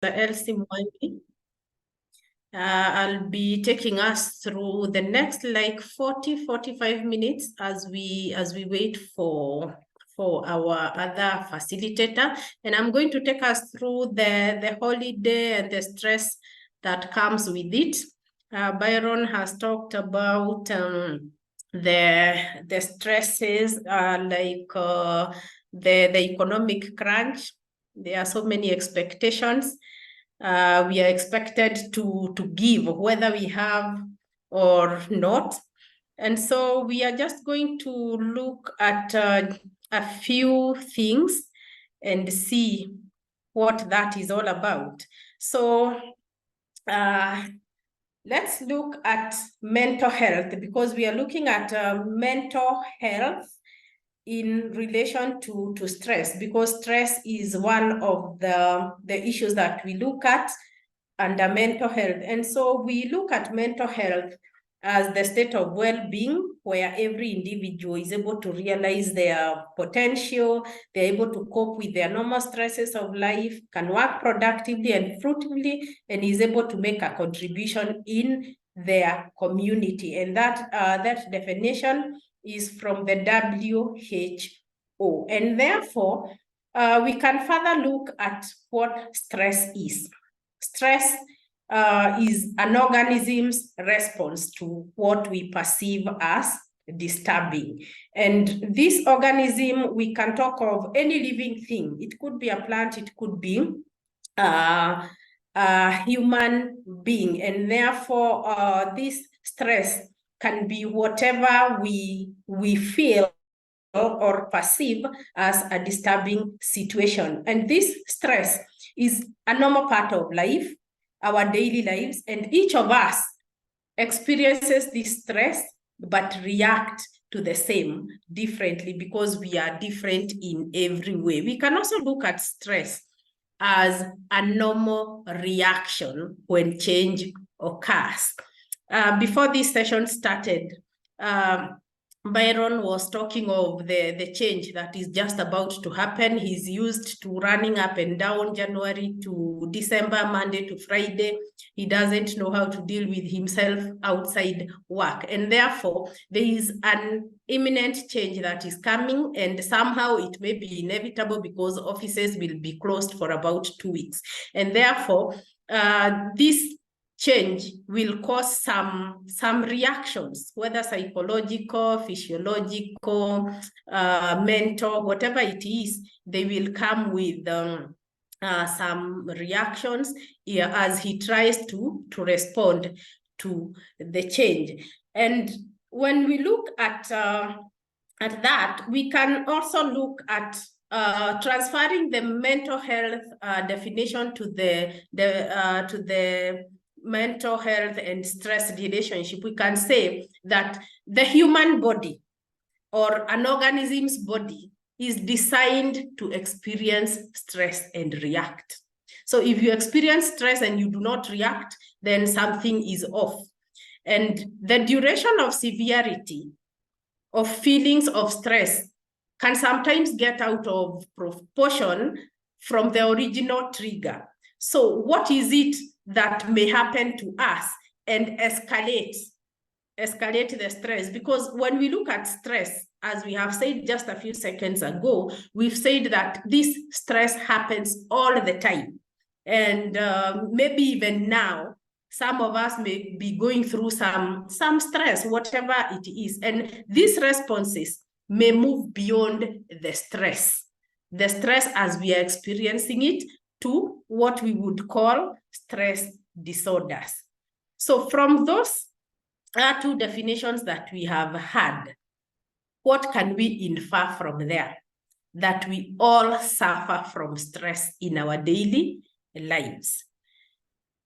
LSK. I'll be taking us through the next like 45 minutes as we wait for our other facilitator. And I'm going to take us through the holiday and the stress that comes with it. Byron has talked about the stresses like the economic crunch. There are so many expectations. We are expected to give whether we have or not. And so we are just going to look at a few things and see what that is all about. So let's look at mental health, because we are looking at mental health in relation to stress, because stress is one of the issues that we look at under mental health. And so we look at mental health as the state of well-being where every individual is able to realize their potential, they're able to cope with their normal stresses of life, can work productively and fruitfully, and is able to make a contribution in their community. And that definition is from the WHO. And therefore, we can further look at what stress is. Stress is an organism's response to what we perceive as disturbing. And this organism, we can talk of any living thing. It could be a plant, it could be a human being. And therefore, this stress can be whatever we feel or perceive as a disturbing situation. And this stress is a normal part of life, our daily lives, and each of us experiences this stress but react to the same differently because we are different in every way. We can also look at stress as a normal reaction when change occurs. Before this session started, Byron was talking of the change that is just about to happen. He's used to running up and down January to December, Monday to Friday. He doesn't know how to deal with himself outside work. And therefore, there is an imminent change that is coming, and somehow it may be inevitable because offices will be closed for about 2 weeks. And therefore, this change will cause some reactions, whether psychological, physiological, mental, whatever it is, they will come with some reactions as he tries to respond to the change. And when we look at that, we can also look at transferring the mental health definition to the mental health and stress relationship. We can say that the human body or an organism's body is designed to experience stress and react. So if you experience stress and you do not react, then something is off. And the duration of severity of feelings of stress can sometimes get out of proportion from the original trigger. So what is it that may happen to us and escalate the stress? Because when we look at stress, as we have said just a few seconds ago, we've said that this stress happens all the time. And maybe even now, some of us may be going through some stress, whatever it is. And these responses may move beyond the stress as we are experiencing it, to what we would call stress disorders. So from those two definitions that we have had, what can we infer from there? That we all suffer from stress in our daily lives.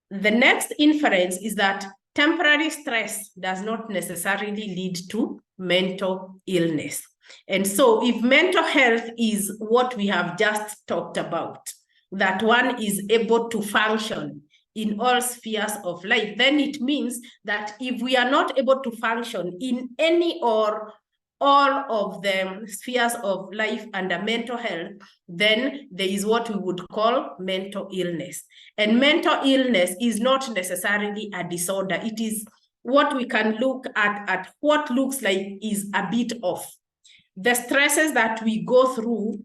The next inference is that temporary stress does not necessarily lead to mental illness. And so if mental health is what we have just talked about, that one is able to function in all spheres of life, then it means that if we are not able to function in any or all of the spheres of life under mental health, then there is what we would call mental illness. And mental illness is not necessarily a disorder. It is what we can look at what looks like is a bit off. The stresses that we go through,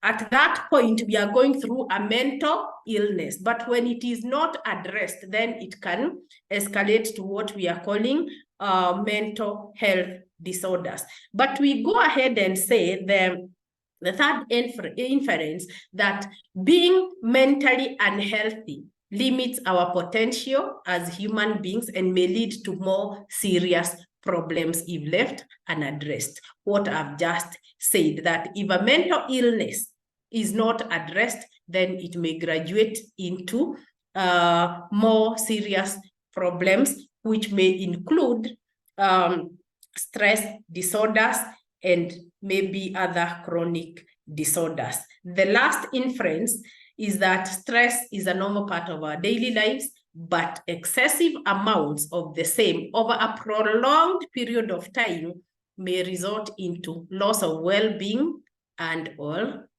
at that point, we are going through a mental illness. But when it is not addressed, then it can escalate to what we are calling mental health disorders. But we go ahead and say the third inference that being mentally unhealthy limits our potential as human beings and may lead to more serious problems if left unaddressed. What I've just said, that if a mental illness is not addressed, then it may graduate into more serious problems, which may include stress disorders and maybe other chronic disorders. The last inference is that stress is a normal part of our daily lives, but excessive amounts of the same over a prolonged period of time may result into loss of well-being and or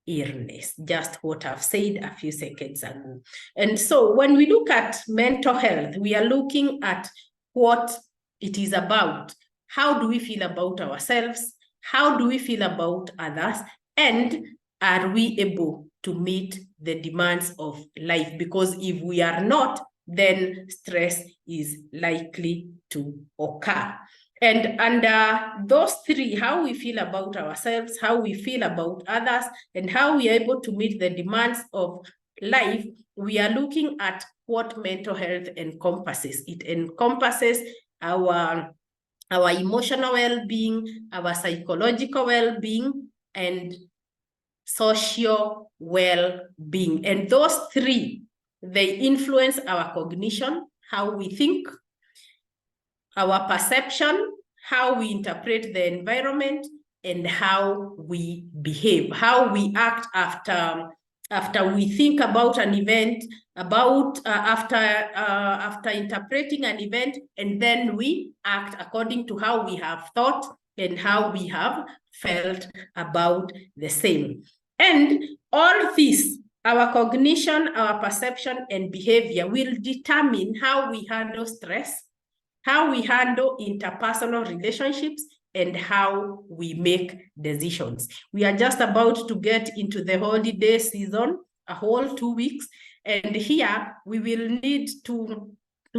illness, just what I've said a few seconds ago. And so when we look at mental health, we are looking at what it is about. How do we feel about ourselves? How do we feel about others? And are we able to meet the demands of life? Because if we are not, then stress is likely to occur. And under those three, how we feel about ourselves, how we feel about others, and how we are able to meet the demands of life, we are looking at what mental health encompasses. It encompasses our emotional well-being, our psychological well-being, and social well-being. And those three, they influence our cognition, how we think, our perception, how we interpret the environment, and how we behave, how we act after we think about an event, after interpreting an event, and then we act according to how we have thought and how we have felt about the same. And all this, our cognition, our perception, and behavior will determine how we handle stress, how we handle interpersonal relationships, and how we make decisions. We are just about to get into the holiday season, a whole 2 weeks, and here we will need to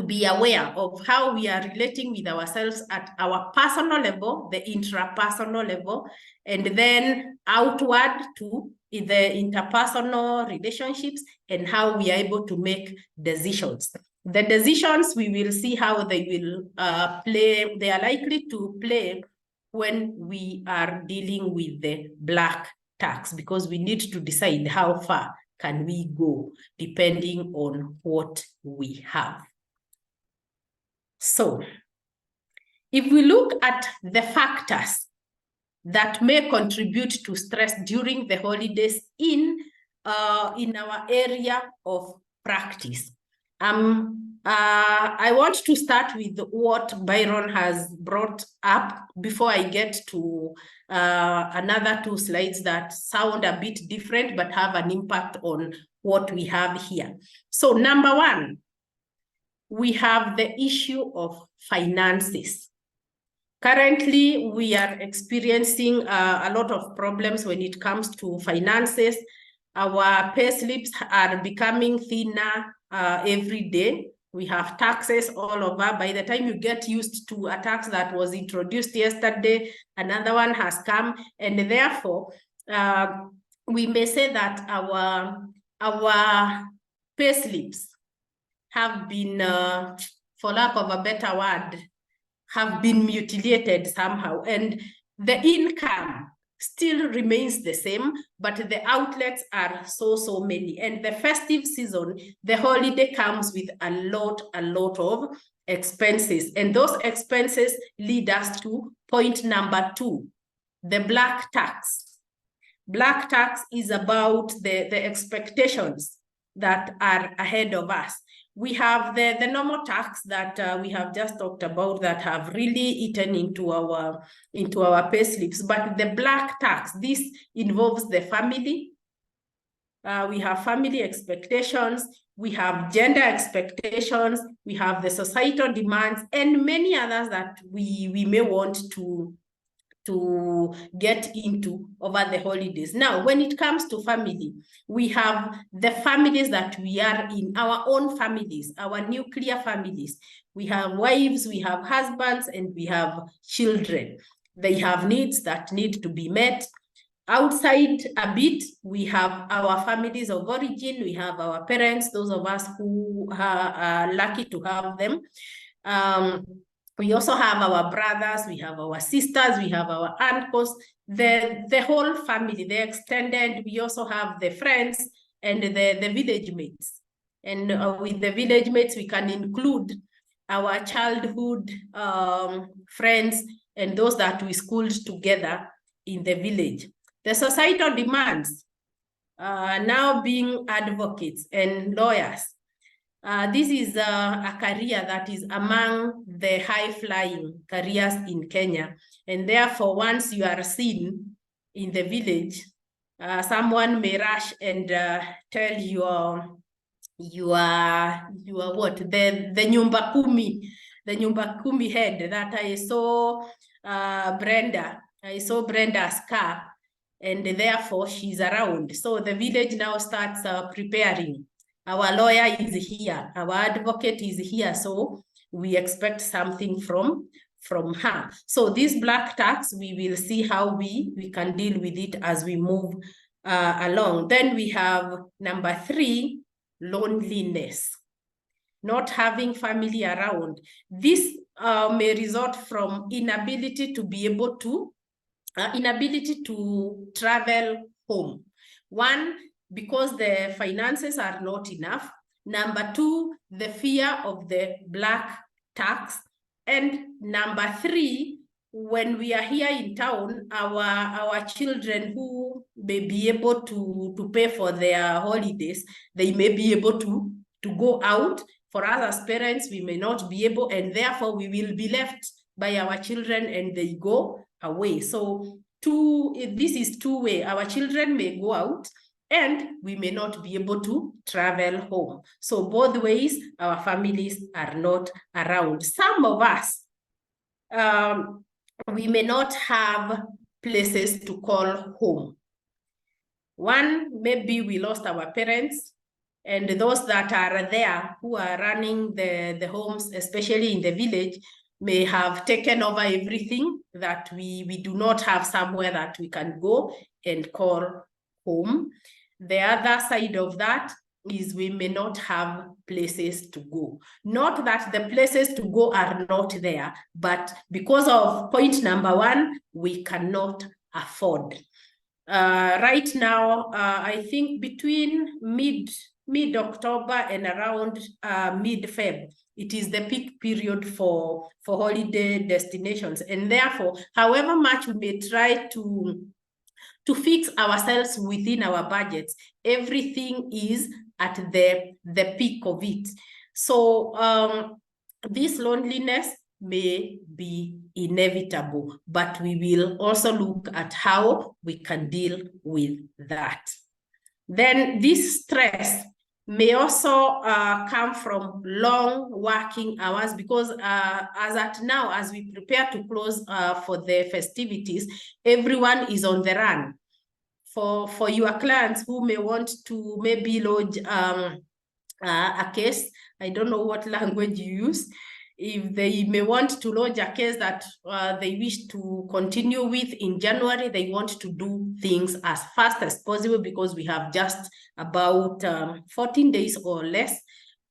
be aware of how we are relating with ourselves at our personal level, the intrapersonal level, and then outward to the interpersonal relationships, and how we are able to make decisions. The decisions, we will see how they will play, they are likely to play when we are dealing with the black tax, because we need to decide how far can we go depending on what we have. So if we look at the factors that may contribute to stress during the holidays in our area of practice, I want to start with what Byron has brought up before I get to another 2 slides that sound a bit different but have an impact on what we have here. So number 1, we have the issue of finances. Currently, we are experiencing a lot of problems when it comes to finances. Our pay slips are becoming thinner every day. We have taxes all over. By the time you get used to a tax that was introduced yesterday, another one has come, and therefore we may say that our pay slips have been, for lack of a better word, have been mutilated somehow, and the income still remains the same, but the outlets are so many. And the festive season, the holiday comes with a lot of expenses, and those expenses lead us to point number 2, the black tax. Black tax is about the expectations that are ahead of us. We have the normal tax that we have just talked about that have really eaten into our pay slips. But the black tax, this involves the family. We have family expectations, we have gender expectations, we have the societal demands, and many others that we may want to get into over the holidays. Now, when it comes to family, we have the families that we are in, our own families, our nuclear families. We have wives, we have husbands, and we have children. They have needs that need to be met. Outside a bit, we have our families of origin, we have our parents, those of us who are lucky to have them. We also have our brothers, we have our sisters, we have our uncles, the whole family, the extended. We also have the friends and the village mates. And with the village mates, we can include our childhood friends and those that we schooled together in the village. The societal demands, now being advocates and lawyers. This is a career that is among the high-flying careers in Kenya. And therefore, once you are seen in the village, someone may rush and tell your what? The nyumba kumi head that I saw Brenda's car, and therefore she's around. So the village now starts preparing. Our lawyer is here, our advocate is here, so we expect something from her. So this black tax, we will see how we can deal with it as we move along. Then we have number 3, loneliness. Not having family around. This may result from inability to be able to, inability to travel home. 1, because the finances are not enough. Number 2, the fear of the black tax. And number 3, when we are here in town, our children who may be able to pay for their holidays, they may be able to go out. For us as parents, we may not be able, and therefore we will be left by our children and they go away. So this is two-way. Our children may go out and we may not be able to travel home. So both ways, our families are not around. Some of us, we may not have places to call home. 1, maybe we lost our parents, and those that are there who are running the homes, especially in the village, may have taken over everything, that we do not have somewhere that we can go and call home. The other side of that is we may not have places to go. Not that the places to go are not there, but because of point number 1, we cannot afford. Right now, I think between mid-October and around mid-Feb, it is the peak period for holiday destinations. And therefore, however much we may try to fix ourselves within our budgets, everything is at the peak of it. So this loneliness may be inevitable, but we will also look at how we can deal with that. Then this stress may also come from long working hours, because as at now, as we prepare to close for the festivities, everyone is on the run. For your clients who may want to maybe lodge a case, I don't know what language you use, if they may want to lodge a case that they wish to continue with in January, they want to do things as fast as possible, because we have just about 14 days or less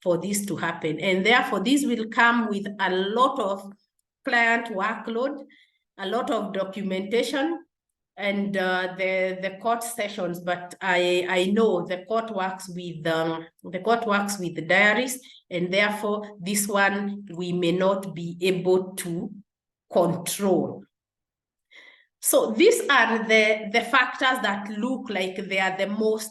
for this to happen. And therefore, this will come with a lot of client workload, a lot of documentation, and the court sessions. But I know the court works with the diaries, and therefore this one we may not be able to control. So these are the factors that look like they are the most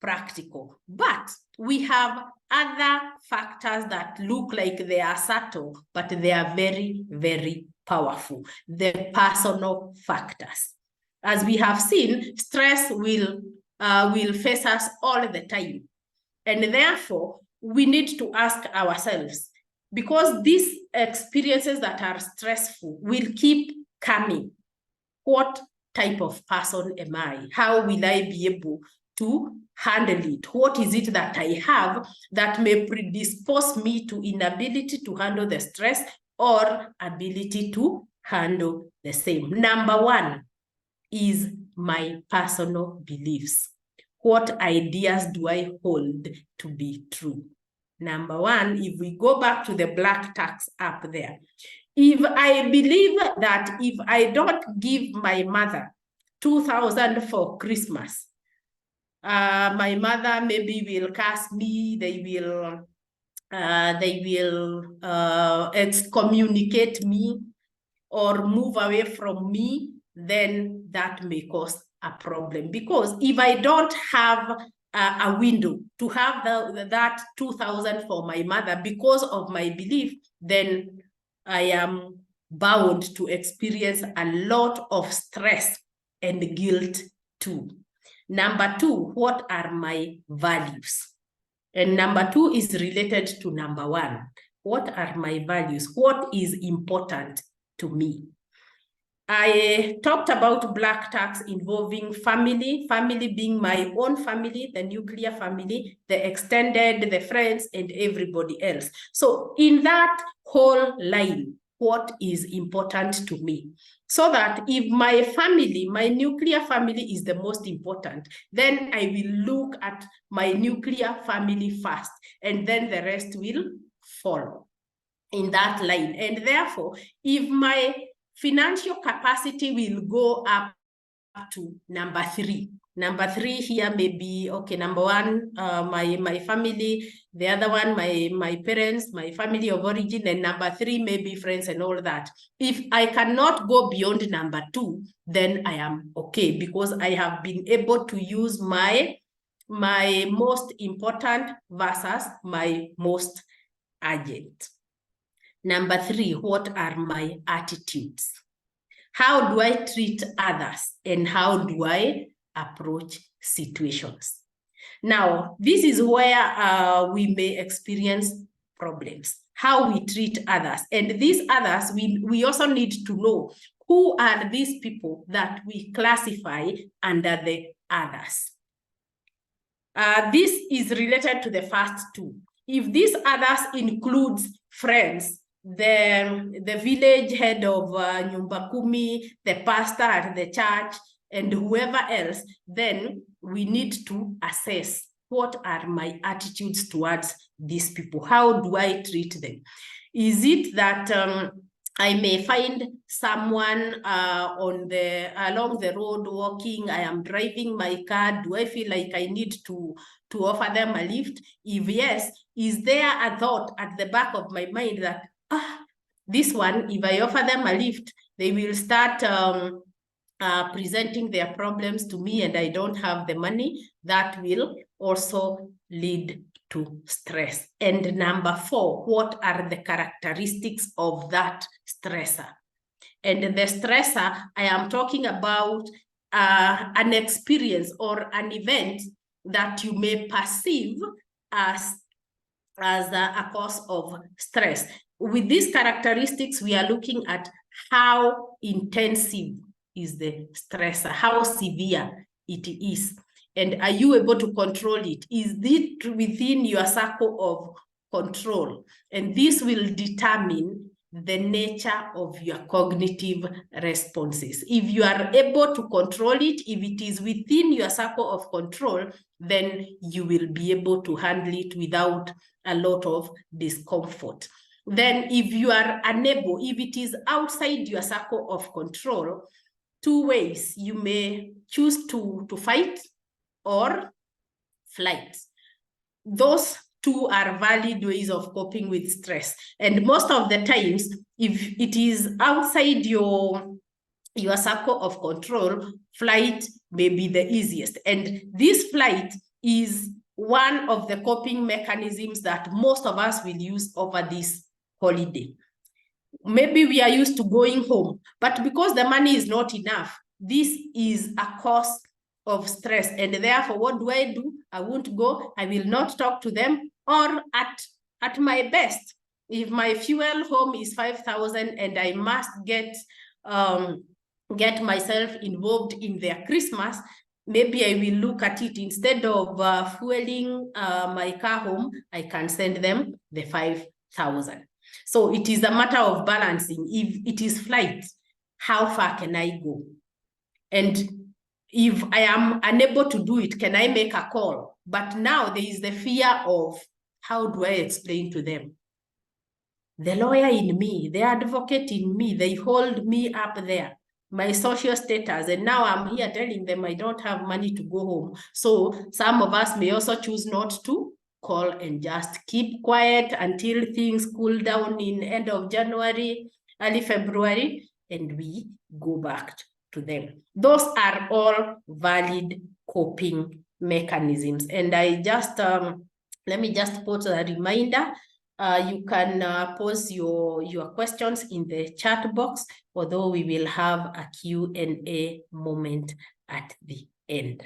practical, but we have other factors that look like they are subtle, but they are very, very powerful. The personal factors. As we have seen, stress will face us all the time. And therefore, we need to ask ourselves, because these experiences that are stressful will keep coming, what type of person am I? How will I be able to handle it? What is it that I have that may predispose me to inability to handle the stress or ability to handle the same? Number one is my personal beliefs. What ideas do I hold to be true? Number one, if we go back to the black tax up there, if I believe that if I don't give my mother 2,000 for Christmas, my mother maybe will curse me, they will excommunicate me or move away from me, then that may cause a problem. Because if I don't have a window to have that 2,000 for my mother because of my belief, then I am bound to experience a lot of stress and guilt too. Number two, what are my values? And number two is related to number one. What are my values? What is important to me? I talked about black tax involving family being my own family, the nuclear family, the extended, the friends, and everybody else. So in that whole line, what is important to me? So that if my family, my nuclear family is the most important, then I will look at my nuclear family first, and then the rest will follow in that line. And therefore, if my financial capacity will go up to number three. Number three here may be, okay, number one, my family, the other one, my parents, my family of origin, and number three may be friends and all that. If I cannot go beyond number two, then I am okay, because I have been able to use my most important versus my most urgent. Number three, what are my attitudes? How do I treat others, and how do I approach situations? Now, this is where we may experience problems, how we treat others. And these others, we also need to know who are these people that we classify under the others. This is related to the first two. If these others includes friends, the village head of Nyumba Kumi, the pastor at the church, and whoever else, then we need to assess what are my attitudes towards these people. How do I treat them? Is it that I may find someone along the road walking, I am driving my car, do I feel like I need to offer them a lift? If yes, is there a thought at the back of my mind that, this one, if I offer them a lift, they will start presenting their problems to me and I don't have the money? That will also lead to stress. And number four, what are the characteristics of that stressor? And the stressor, I am talking about an experience or an event that you may perceive as a cause of stress. With these characteristics, we are looking at how intensive is the stressor, how severe it is, and are you able to control it? Is it within your circle of control? And this will determine the nature of your cognitive responses. If you are able to control it, if it is within your circle of control, then you will be able to handle it without a lot of discomfort. Then if you are unable, if it is outside your circle of control, two ways: you may choose to fight or flight. Those two are valid ways of coping with stress. And most of the times, if it is outside your circle of control, flight may be the easiest. And this flight is one of the coping mechanisms that most of us will use over this holiday. Maybe we are used to going home, but because the money is not enough, this is a cause of stress. And therefore, what do? I won't go. I will not talk to them. Or at my best, if my fuel home is 5,000 and I must get myself involved in their Christmas, maybe I will look at it, instead of fueling my car home, I can send them the 5,000. So it is a matter of balancing. If it is flight, how far can I go? And if I am unable to do it, can I make a call? But now there is the fear of, how do I explain to them? The lawyer in me, the advocate in me, they hold me up there, my social status, and now I'm here telling them I don't have money to go home. So some of us may also choose not to call and just keep quiet until things cool down in end of January, early February, and we go back to them. Those are all valid coping mechanisms. And I just, let me just put a reminder. You can pose your questions in the chat box, although we will have a Q&A moment at the end.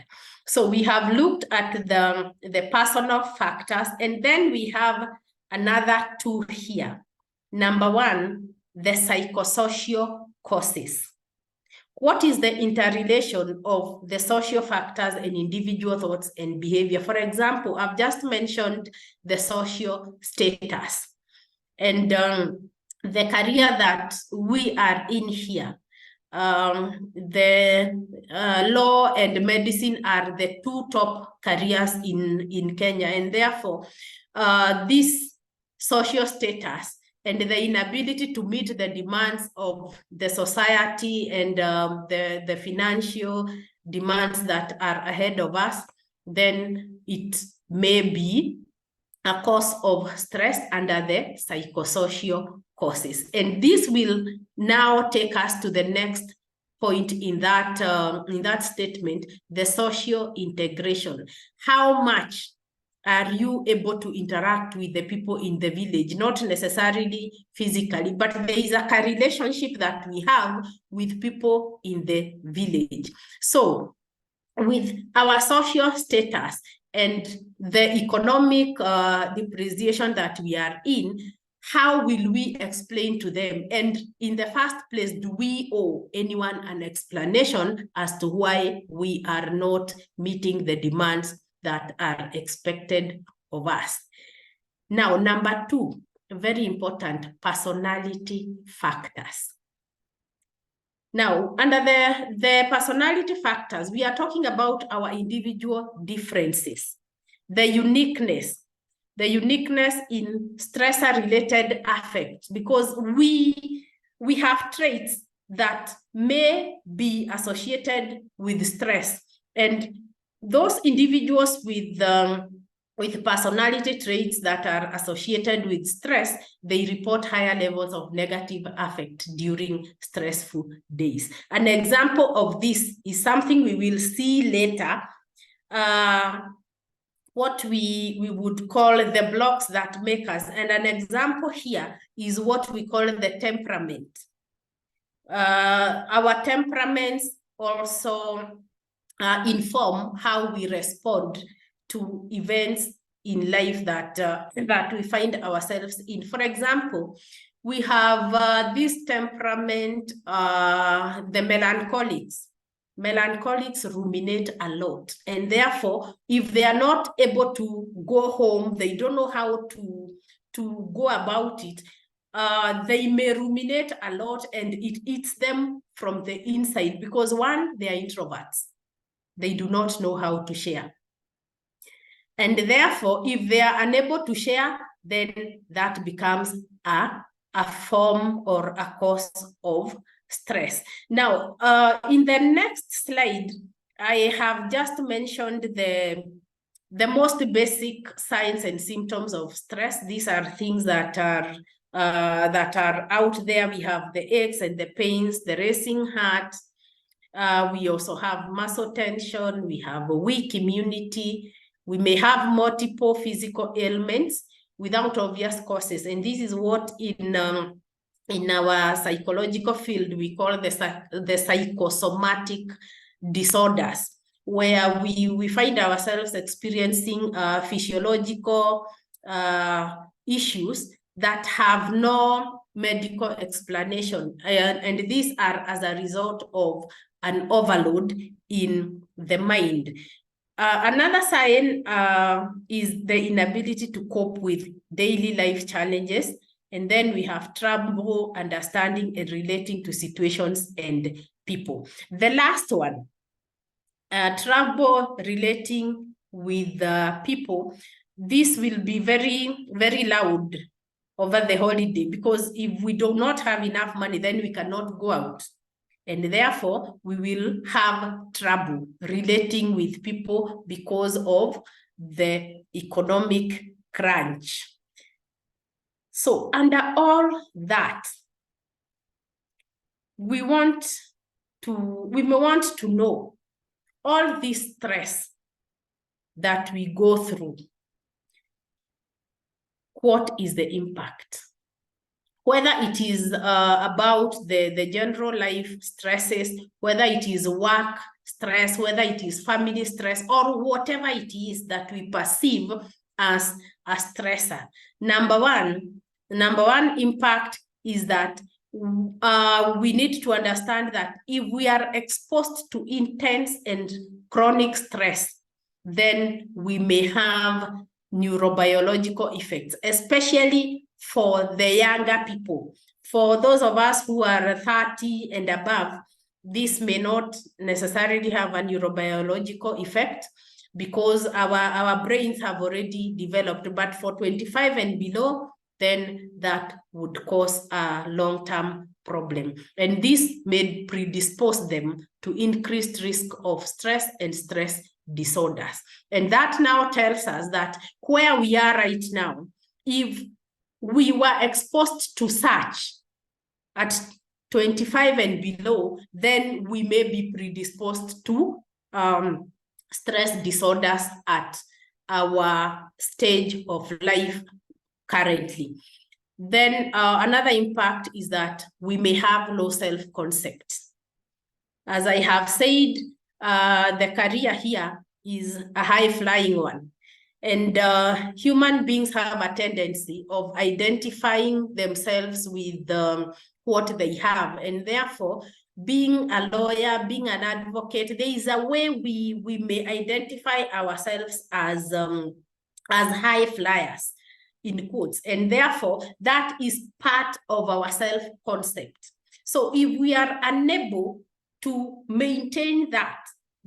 So we have looked at the personal factors, and then we have another two here. Number one, the psychosocial causes. What is the interrelation of the social factors and individual thoughts and behavior? For example, I've just mentioned the social status and the career that we are in here. The law and medicine are the two top careers in Kenya, and therefore this social status and the inability to meet the demands of the society and the financial demands that are ahead of us, then it may be a cause of stress under the psychosocial causes. And this will now take us to the next point in that statement, the social integration. How much are you able to interact with the people in the village? Not necessarily physically, but there is a relationship that we have with people in the village. So with our social status and the economic depreciation that we are in, how will we explain to them? And in the first place, do we owe anyone an explanation as to why we are not meeting the demands that are expected of us? Now, number two, very important, personality factors. Now, under the personality factors, we are talking about our individual differences, the uniqueness in stressor-related affects, because we have traits that may be associated with stress. And those individuals with personality traits that are associated with stress, they report higher levels of negative affect during stressful days. An example of this is something we will see later, what we would call the blocks that make us. And an example here is what we call the temperament. Our temperaments also inform how we respond to events in life that we find ourselves in. For example, we have this temperament, the melancholics. Melancholics ruminate a lot, and therefore, if they are not able to go home, they don't know how to go about it, they may ruminate a lot, and it eats them from the inside, because one, they are introverts. They do not know how to share. And therefore, if they are unable to share, then that becomes a form or a cause of stress. Now, in the next slide, I have just mentioned the most basic signs and symptoms of stress. These are things that are out there. We have the aches and the pains, the racing heart. We also have muscle tension. We have a weak immunity. We may have multiple physical ailments without obvious causes. And this is what in our psychological field, we call the psychosomatic disorders, where we find ourselves experiencing physiological issues that have no medical explanation. And these are as a result of an overload in the mind. Another sign is the inability to cope with daily life challenges. And then we have trouble understanding and relating to situations and people. The last one, trouble relating with people. This will be very, very loud over the holiday, because if we do not have enough money, then we cannot go out. And therefore, we will have trouble relating with people because of the economic crunch. So under all that, we may want to know all this stress that we go through. What is the impact? Whether it is about the general life stresses, whether it is work stress, whether it is family stress, or whatever it is that we perceive as a stressor. Number one impact is that we need to understand that if we are exposed to intense and chronic stress, then we may have neurobiological effects, especially for the younger people. For those of us who are 30 and above, this may not necessarily have a neurobiological effect because our brains have already developed. But for 25 and below, then that would cause a long-term problem. And this may predispose them to increased risk of stress and stress disorders. And that now tells us that where we are right now, if we were exposed to such at 25 and below, then we may be predisposed to stress disorders at our stage of life currently. Then another impact is that we may have low self-concept. As I have said, the career here is a high-flying one. And human beings have a tendency of identifying themselves with what they have. And therefore, being a lawyer, being an advocate, there is a way we may identify ourselves as high flyers, in quotes. And therefore, that is part of our self-concept. So if we are unable to maintain that,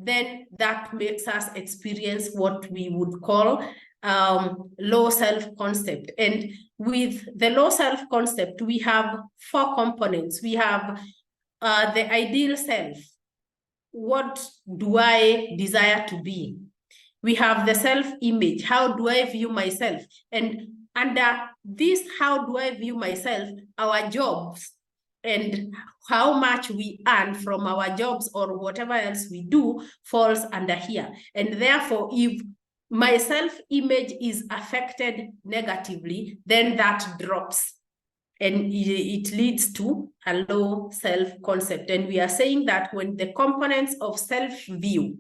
then that makes us experience what we would call low self-concept. And with the low self-concept, we have 4 components. We have the ideal self. What do I desire to be? We have the self-image. How do I view myself? And under this, how do I view myself, our jobs and how much we earn from our jobs or whatever else we do falls under here. And therefore, if my self-image is affected negatively, then that drops and it leads to a low self-concept. And we are saying that when the components of self-view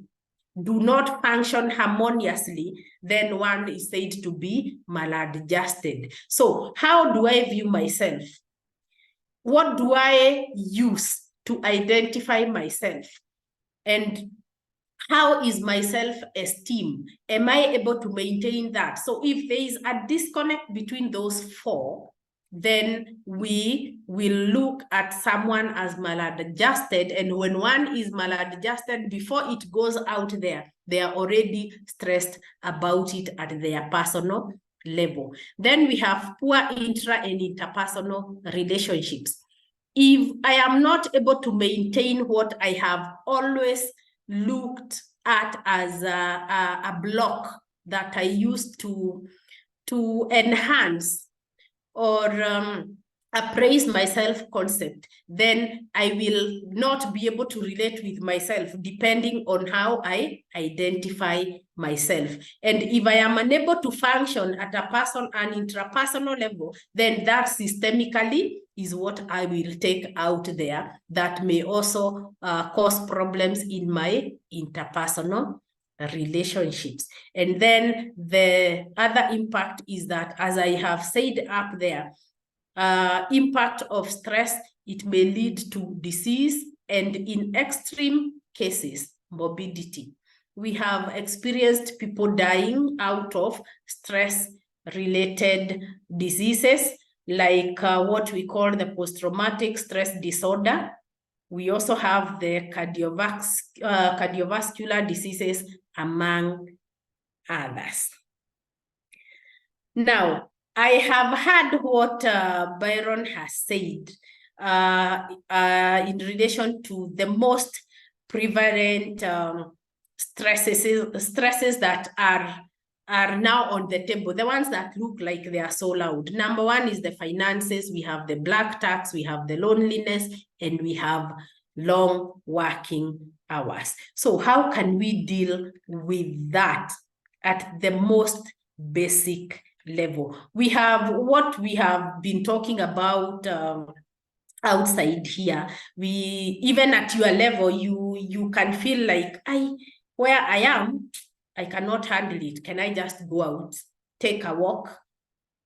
do not function harmoniously, then one is said to be maladjusted. So how do I view myself? What do I use to identify myself? And how is my self-esteem? Am I able to maintain that? So if there is a disconnect between those 4, then we will look at someone as maladjusted. And when one is maladjusted, before it goes out there, they are already stressed about it at their personal level. Then we have poor intra and interpersonal relationships. If I am not able to maintain what I have always looked at as a block that I used to enhance or appraise my self-concept, then I will not be able to relate with myself depending on how I identify myself. And if I am unable to function at an intrapersonal level, then that systemically is what I will take out there that may also cause problems in my interpersonal relationships. And then the other impact is that, as I have said up there, impact of stress, it may lead to disease and, in extreme cases, morbidity. We have experienced people dying out of stress-related diseases, like what we call the post-traumatic stress disorder. We also have the cardiovascular diseases, among others. Now, I have heard what Byron has said in relation to the most prevalent stresses that are now on the table, the ones that look like they are so loud. Number one is the finances. We have the black tax, we have the loneliness, and we have long working hours. So how can we deal with that at the most basic level? We have what we have been talking about outside here. Even at your level, you can feel like, where I am, I cannot handle it. Can I just go out, take a walk?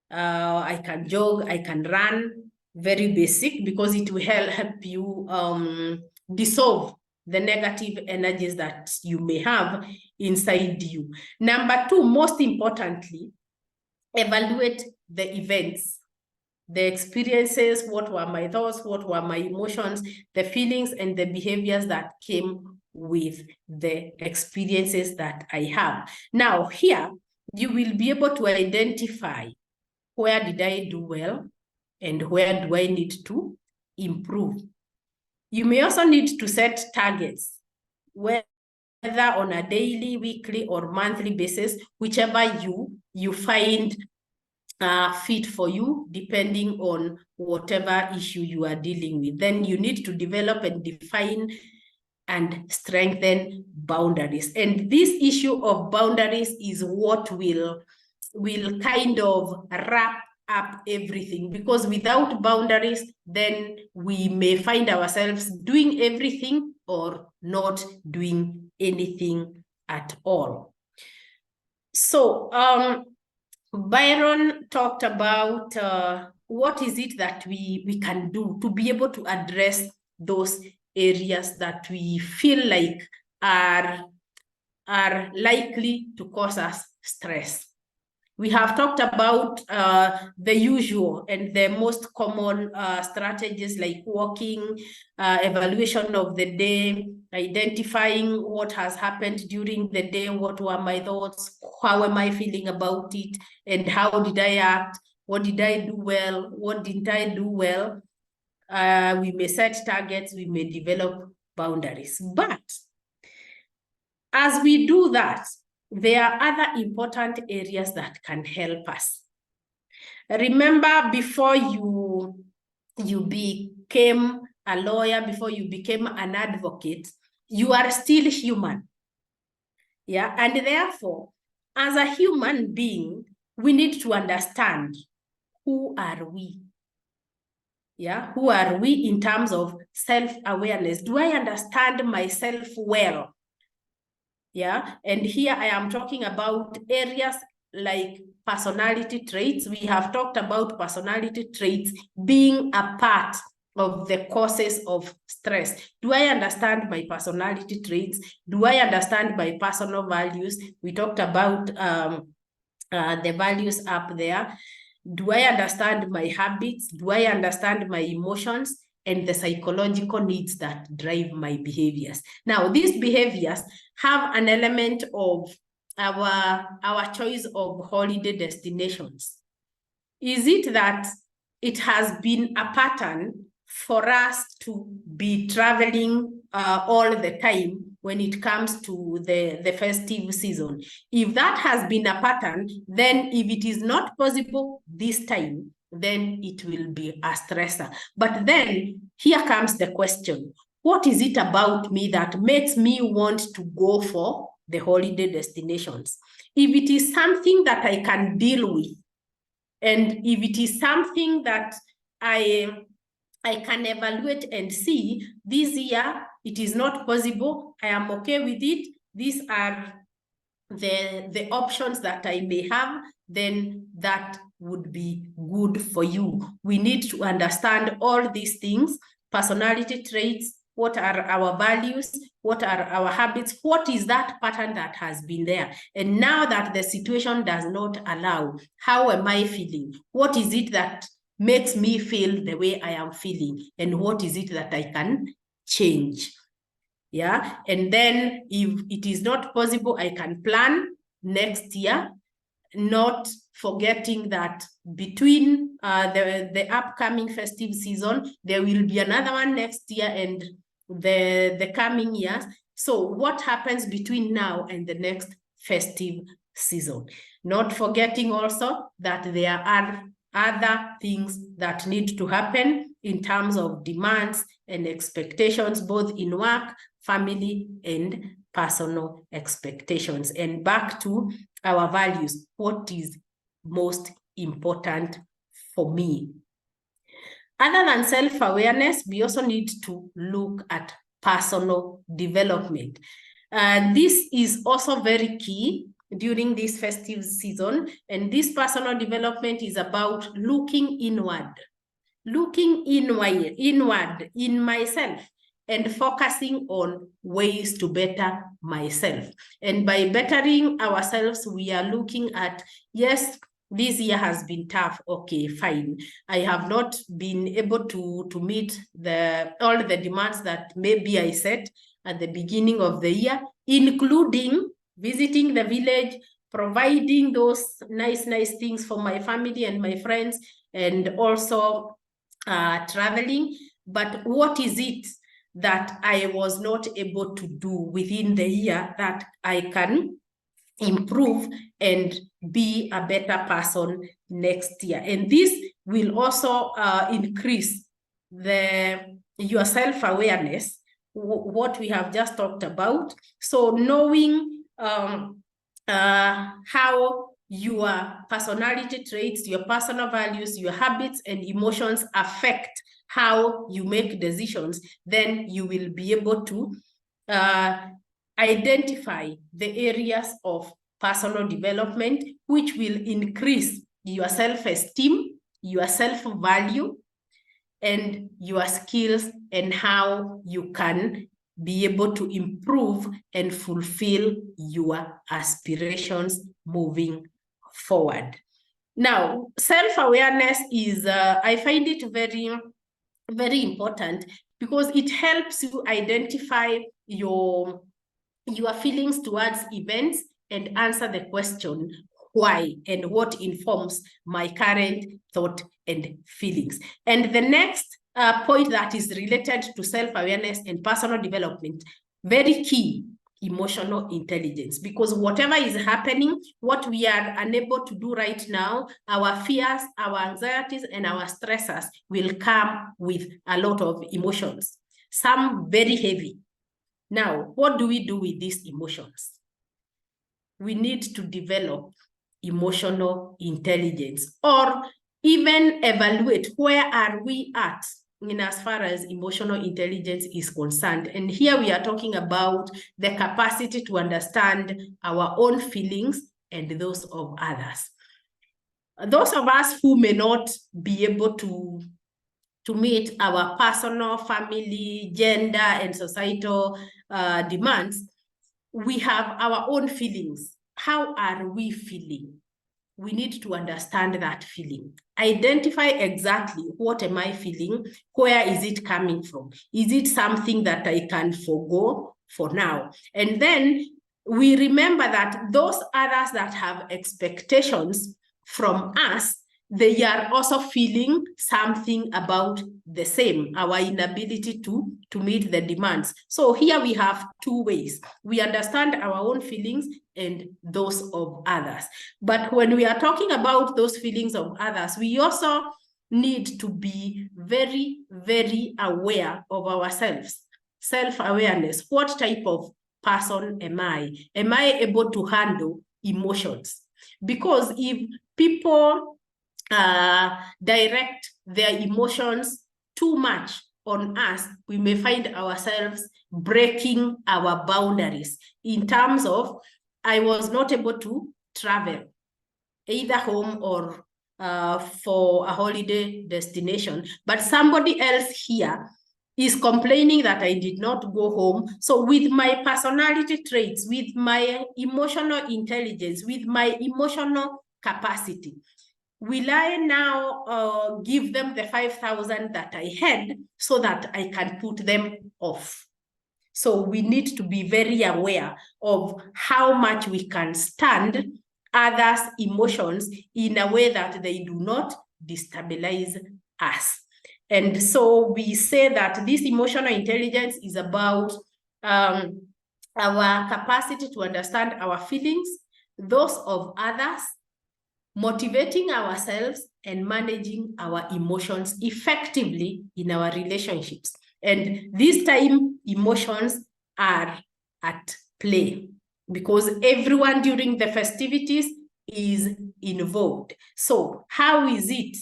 I can jog, I can run, very basic, because it will help you dissolve the negative energies that you may have inside you. Number two, most importantly, evaluate the events, the experiences, what were my thoughts, what were my emotions, the feelings and the behaviors that came with the experiences that I have. Now, here, you will be able to identify, where did I do well and where do I need to improve. You may also need to set targets, whether on a daily, weekly, or monthly basis, whichever you find fit for you, depending on whatever issue you are dealing with. Then you need to develop and define and strengthen boundaries. And this issue of boundaries is what will kind of wrap up everything, because without boundaries, then we may find ourselves doing everything or not doing anything at all. So Byron talked about what is it that we can do to be able to address those areas that we feel like are likely to cause us stress. We have talked about the usual and the most common strategies, like walking, evaluation of the day, identifying what has happened during the day, what were my thoughts, how am I feeling about it, and how did I act, what did I do well, what didn't I do well. We may set targets, we may develop boundaries. But as we do that, there are other important areas that can help us. Remember, before you became a lawyer, before you became an advocate, you are still human. Yeah, and therefore, as a human being, we need to understand, who are we? Yeah, who are we in terms of self-awareness? Do I understand myself well? Yeah, and here I am talking about areas like personality traits. We have talked about personality traits being a part of the causes of stress. Do I understand my personality traits? Do I understand my personal values? We talked about the values up there. Do I understand my habits? Do I understand my emotions and the psychological needs that drive my behaviors? Now, these behaviors have an element of our choice of holiday destinations. Is it that it has been a pattern for us to be traveling all the time when it comes to the festive season? If that has been a pattern, then if it is not possible this time, then it will be a stressor. But then here comes the question. What is it about me that makes me want to go for the holiday destinations? If it is something that I can deal with, and if it is something that I can evaluate and see this year, it is not possible, I am okay with it, these are the options that I may have, then that would be good for you. We need to understand all these things, personality traits, what are our values, what are our habits, what is that pattern that has been there? And now that the situation does not allow, how am I feeling? What is it that makes me feel the way I am feeling? And what is it that I can change? Yeah, and then if it is not possible, I can plan next year, not forgetting that between the upcoming festive season, there will be another one next year and the coming years. So what happens between now and the next festive season? Not forgetting also that there are other things that need to happen in terms of demands and expectations, both in work, family, and personal expectations. And back to our values, what is most important for me? Other than self-awareness, we also need to look at personal development. This is also very key during this festive season. And this personal development is about looking inward in myself and focusing on ways to better myself. And by bettering ourselves, we are looking at, yes, this year has been tough. Okay, fine. I have not been able to meet all the demands that maybe I set at the beginning of the year, including visiting the village, providing those nice things for my family and my friends, and also traveling. But what is it that I was not able to do within the year that I can improve and be a better person next year? And this will also increase your self-awareness, what we have just talked about. So knowing how your personality traits, your personal values, your habits and emotions affect how you make decisions, then you will be able to identify the areas of personal development which will increase your self-esteem, your self-value, and your skills, and how you can be able to improve and fulfill your aspirations moving forward. Now, self-awareness is, I find it very, very important because it helps you identify your feelings towards events and answer the question, why, and what informs my current thought and feelings. And the next point that is related to self-awareness and personal development, very key, emotional intelligence. Because whatever is happening, what we are unable to do right now, our fears, our anxieties, and our stressors will come with a lot of emotions, some very heavy. Now, what do we do with these emotions? We need to develop emotional intelligence, or even evaluate where are we at in as far as emotional intelligence is concerned. And here we are talking about the capacity to understand our own feelings and those of others. Those of us who may not be able to meet our personal, family, gender, and societal demands, we have our own feelings. How are we feeling? We need to understand that feeling. Identify exactly what am I feeling? Where is it coming from? Is it something that I can forego for now? And then we remember that those others that have expectations from us, they are also feeling something about the same, our inability to meet the demands. So here we have two ways. We understand our own feelings and those of others. But when we are talking about those feelings of others, we also need to be very, very aware of ourselves. Self-awareness. What type of person am I? Am I able to handle emotions? Because if people direct their emotions too much on us, we may find ourselves breaking our boundaries in terms of, I was not able to travel, either home or for a holiday destination, but somebody else here is complaining that I did not go home. So with my personality traits, with my emotional intelligence, with my emotional capacity, will I now give them the 5,000 that I had so that I can put them off? So we need to be very aware of how much we can stand others' emotions in a way that they do not destabilize us. And so we say that this emotional intelligence is about our capacity to understand our feelings, those of others, motivating ourselves, and managing our emotions effectively in our relationships. And this time, emotions are at play because everyone during the festivities is involved. So how is it?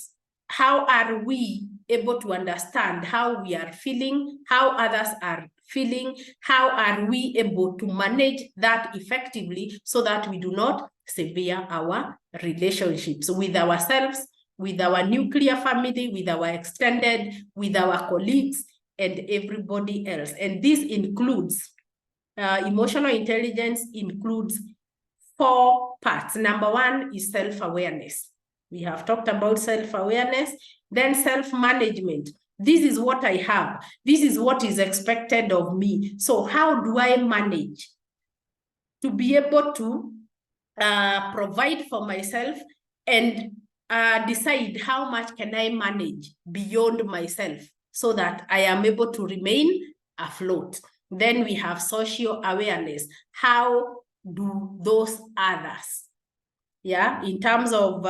How are we able to understand how we are feeling, how others are feeling? How are we able to manage that effectively so that we do not sever our relationships with ourselves, with our nuclear family, with our extended, with our colleagues, and everybody else? And this includes, emotional intelligence includes 4 parts. Number 1 is self-awareness. We have talked about self-awareness. Then self-management. This is what I have. This is what is expected of me. So how do I manage to be able to provide for myself and decide how much can I manage beyond myself so that I am able to remain afloat? Then we have social awareness. How do those others, in terms of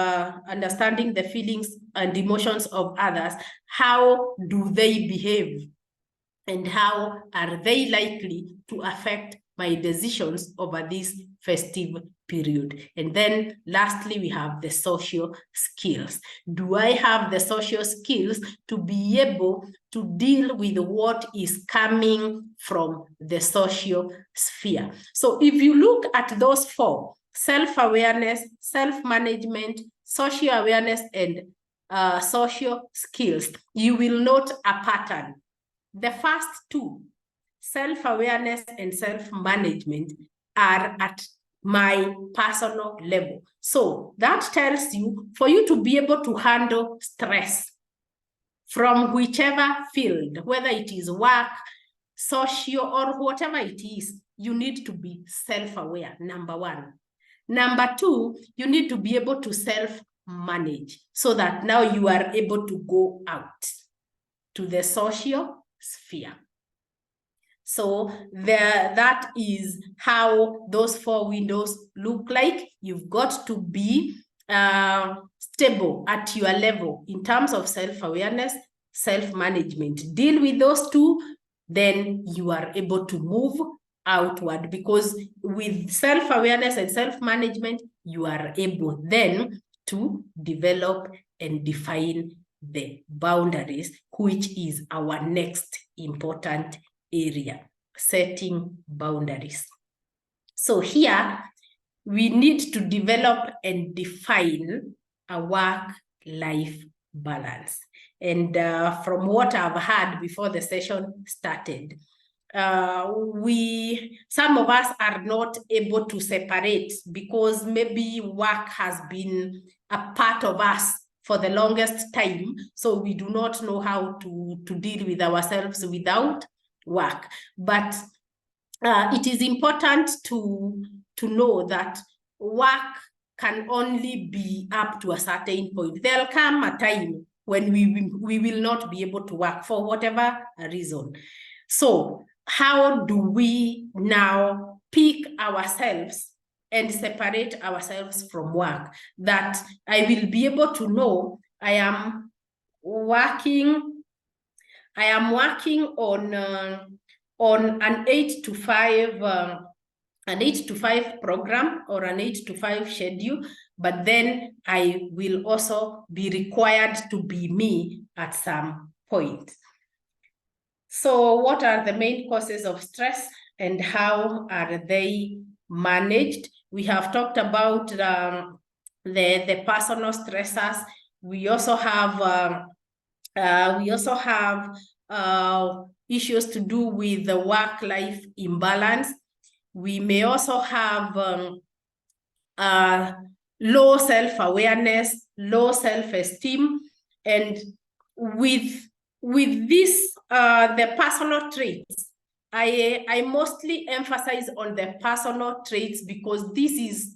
understanding the feelings and emotions of others, how do they behave? And how are they likely to affect my decisions over this festive period? And then lastly, we have the social skills. Do I have the social skills to be able to deal with what is coming from the social sphere? So if you look at those 4, self-awareness, self-management, social awareness, and social skills, you will note a pattern. The first 2, self-awareness and self-management, are at my personal level. So that tells you, for you to be able to handle stress from whichever field, whether it is work, social, or whatever it is, you need to be self-aware, number 1. Number 2, you need to be able to self-manage so that now you are able to go out to the social sphere. So that is how those 4 windows look like. You've got to be stable at your level in terms of self-awareness, self-management. Deal with those 2, then you are able to move outward, because with self-awareness and self-management, you are able then to develop and define the boundaries, which is our next important area, setting boundaries. So here, we need to develop and define a work-life balance. And from what I've heard before the session started, some of us are not able to separate because maybe work has been a part of us for the longest time. So we do not know how to deal with ourselves without work. But it is important to know that work can only be up to a certain point. There'll come a time when we will not be able to work for whatever reason. So how do we now pick ourselves and separate ourselves from work, that I will be able to know I am working on an 8 to 5 an 8 to 5 program or an 8 to 5 schedule, but then I will also be required to be me at some point. So what are the main causes of stress and how are they managed? We have talked about the personal stressors. We also have issues to do with the work-life imbalance. We may also have low self-awareness, low self-esteem, and with this, the personal traits, I mostly emphasize on the personal traits because this is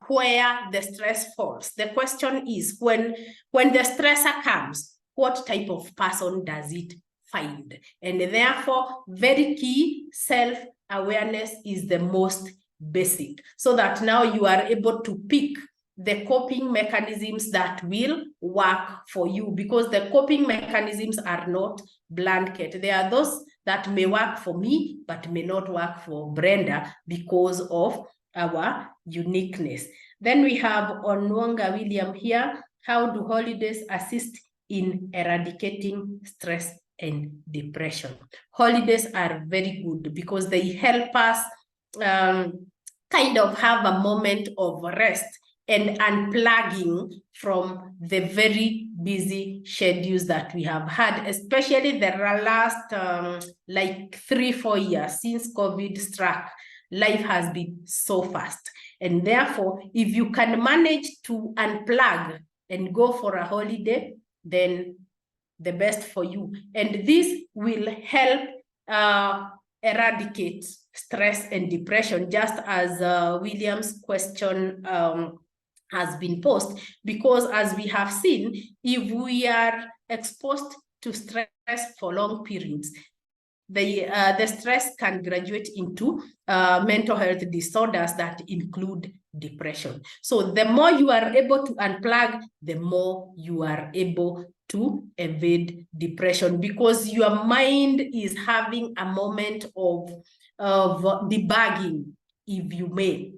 where the stress falls. The question is, when the stressor comes, what type of person does it find? And therefore, very key, self-awareness is the most basic, so that now you are able to pick the coping mechanisms that will work for you, because the coping mechanisms are not blanket. There are those that may work for me, but may not work for Brenda because of our uniqueness. Then we have Onwanga William here. How do holidays assist in eradicating stress and depression? Holidays are very good because they help us kind of have a moment of rest and unplugging from the very busy schedules that we have had, especially the last like 3-4 years since COVID struck. Life has been so fast. And therefore, if you can manage to unplug and go for a holiday, then the best for you. And this will help eradicate stress and depression, just as William's question has been posed, because as we have seen, if we are exposed to stress for long periods, the stress can graduate into mental health disorders that include depression. So the more you are able to unplug, the more you are able to evade depression, because your mind is having a moment of debugging, if you may.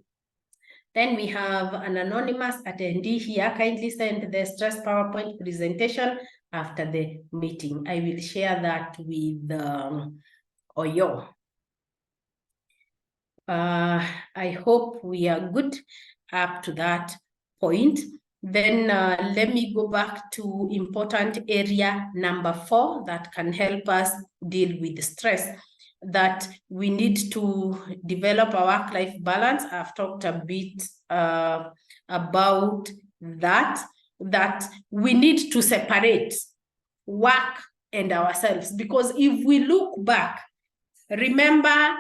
Then we have an anonymous attendee here. Kindly send the stress PowerPoint presentation after the meeting. I will share that with Oyo. I hope we are good up to that point. Then let me go back to important area number 4 that can help us deal with stress, that we need to develop a work-life balance. I've talked a bit about that we need to separate work and ourselves, because if we look back, remember,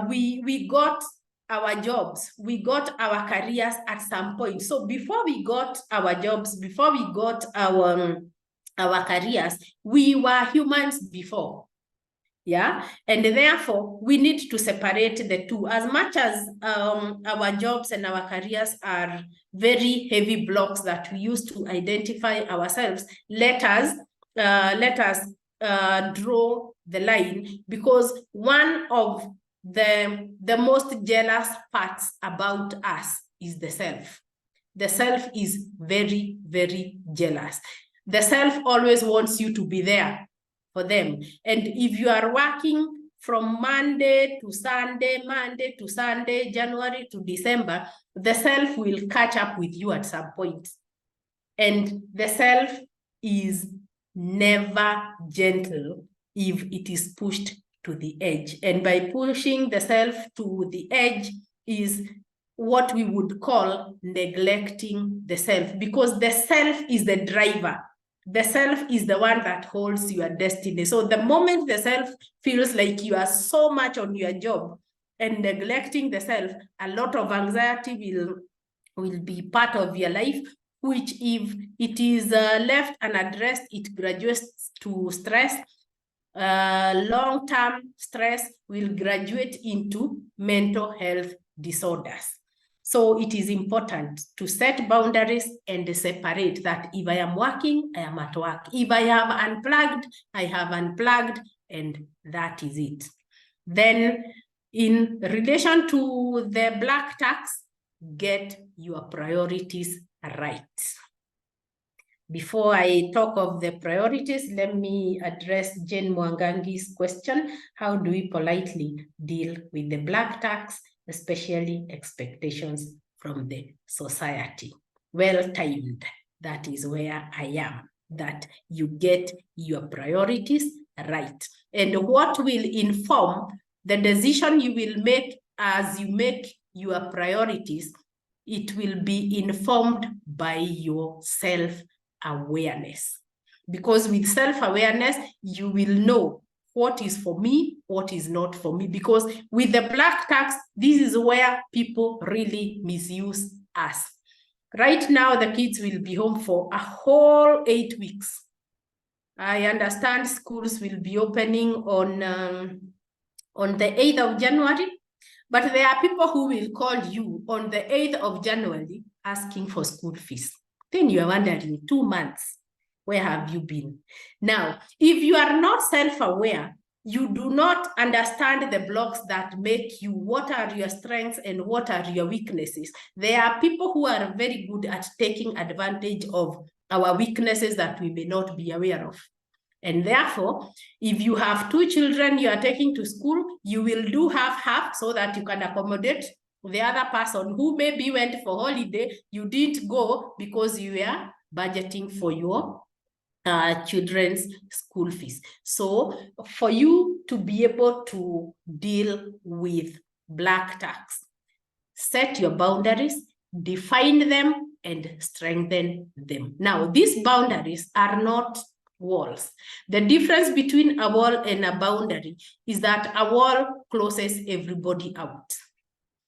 we got our jobs, we got our careers at some point. So before we got our jobs, before we got our careers, we were humans before. Yeah, and therefore we need to separate the two. As much as our jobs and our careers are very heavy blocks that we use to identify ourselves, let us draw the line, because one of the most jealous parts about us is the self. The self is very, very jealous. The self always wants you to be there for them. And if you are working from Monday to Sunday, January to December, the self will catch up with you at some point. And the self is never gentle if it is pushed to the edge. And by pushing the self to the edge is what we would call neglecting the self, because the self is the driver. The self is the one that holds your destiny. So the moment the self feels like you are so much on your job and neglecting the self, a lot of anxiety will be part of your life, which if it is left unaddressed, it graduates to stress. Long-term stress will graduate into mental health disorders. So it is important to set boundaries and separate that if I am working, I am at work. If I have unplugged, I have unplugged, and that is it. Then in relation to the black tax, get your priorities right. Before I talk of the priorities, let me address Jane Mwangangi's question. How do we politely deal with the black tax, especially expectations from the society? Well timed. That is where I am, that you get your priorities right. And what will inform the decision you will make as you make your priorities, it will be informed by your self-awareness. Because with self-awareness, you will know what is for me, what is not for me. Because with the black tax, this is where people really misuse us. Right now, the kids will be home for a whole 8 weeks. I understand schools will be opening on the 8th of January, but there are people who will call you on the 8th of January asking for school fees. Then you are wondering, 2 months, where have you been? Now, if you are not self-aware, you do not understand the blocks that make you, what are your strengths and what are your weaknesses. There are people who are very good at taking advantage of our weaknesses that we may not be aware of. And therefore, if you have 2 children you are taking to school, you will do half so that you can accommodate the other person who maybe went for holiday. You didn't go because you were budgeting for your children's school fees. So for you to be able to deal with black tax, set your boundaries, define them, and strengthen them. Now, these boundaries are not walls. The difference between a wall and a boundary is that a wall closes everybody out.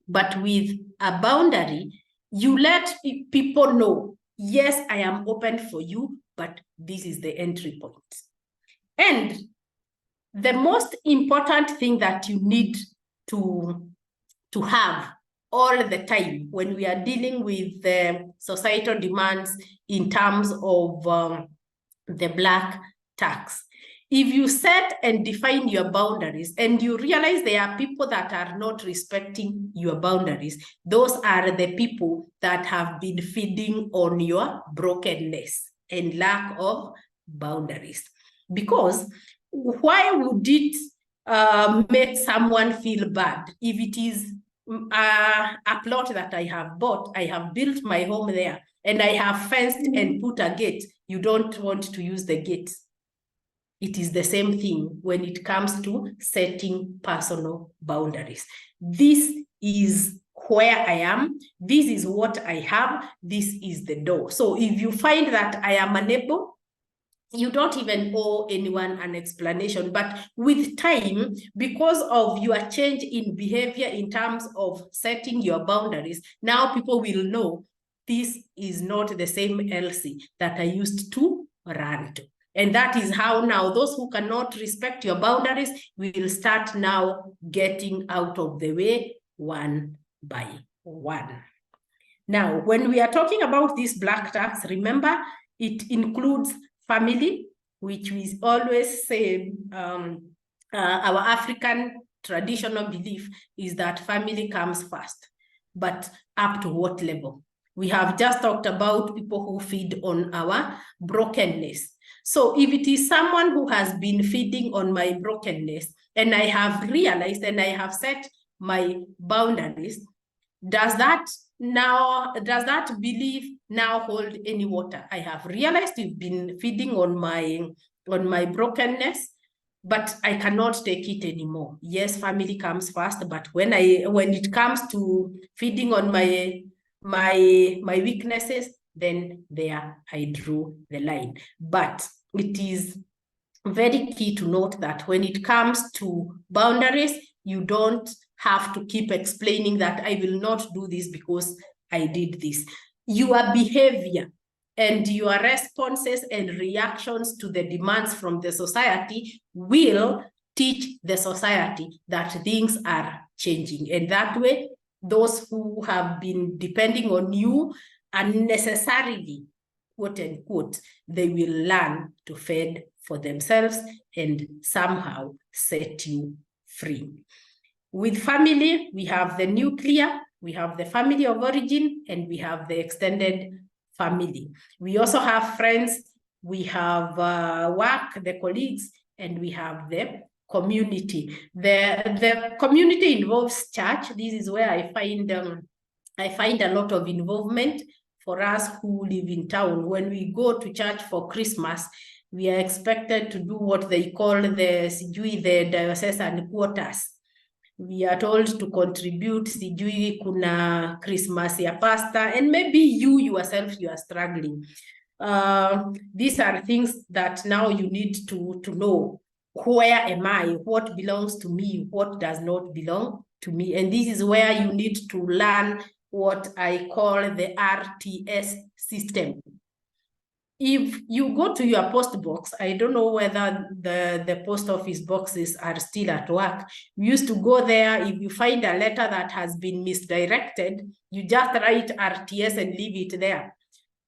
But with a boundary, you let people know, yes, I am open for you, but this is the entry point. And the most important thing that you need to have all the time when we are dealing with the societal demands in terms of the black tax. If you set and define your boundaries and you realize there are people that are not respecting your boundaries, those are the people that have been feeding on your brokenness and lack of boundaries. Because why would it make someone feel bad if it is a plot that I have bought, I have built my home there, and I have fenced and put a gate? You don't want to use the gate. It is the same thing when it comes to setting personal boundaries. This is where I am. This is what I have. This is the door. So if you find that I am unable, you don't even owe anyone an explanation. But with time, because of your change in behavior in terms of setting your boundaries, now people will know this is not the same Elsie that I used to run to. And that is how now those who cannot respect your boundaries will start now getting out of the way one by one. Now, when we are talking about this black tax, remember, it includes family, which we always say our African traditional belief is that family comes first, but up to what level? We have just talked about people who feed on our brokenness. So if it is someone who has been feeding on my brokenness and I have realized and I have set my boundaries, does that belief now hold any water? I have realized you've been feeding on my brokenness, but I cannot take it anymore. Yes, family comes first, but when it comes to feeding on my weaknesses, then there I drew the line. But it is very key to note that when it comes to boundaries, you don't have to keep explaining that I will not do this because I did this. Your behavior and your responses and reactions to the demands from the society will teach the society that things are changing. And that way, those who have been depending on you unnecessarily, quote unquote, they will learn to fend for themselves and somehow set you free. With family, we have the nuclear, we have the family of origin, and we have the extended family. We also have friends, we have work, the colleagues, and we have the community. The community involves church. This is where I find a lot of involvement for us who live in town. When we go to church for Christmas, we are expected to do what they call the diocesan quotas. We are told to contribute, sijui kuna Christmas ya pastor, and maybe you yourself, you are struggling. These are things that now you need to know. Where am I? What belongs to me? What does not belong to me? And this is where you need to learn what I call the RTS system. If you go to your post box, I don't know whether the post office boxes are still at work. You used to go there. If you find a letter that has been misdirected, you just write RTS and leave it there.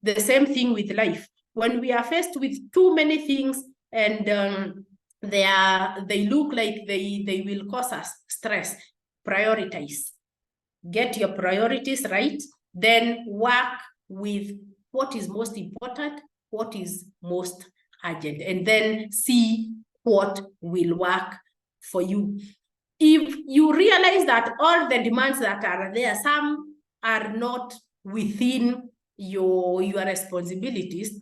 The same thing with life. When we are faced with too many things and they look like they will cause us stress, prioritize. Get your priorities right, then work with what is most important, what is most urgent, and then see what will work for you. If you realize that all the demands that are there, some are not within your responsibilities,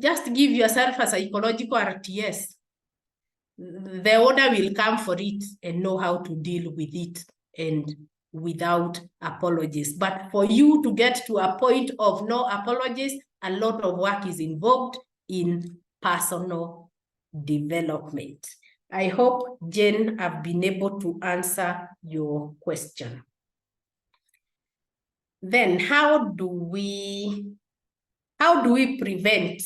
just give yourself a psychological RTS. The owner will come for it and know how to deal with it and without apologies. But for you to get to a point of no apologies, a lot of work is involved in personal development. I hope, Jen, I've been able to answer your question. Then how do we prevent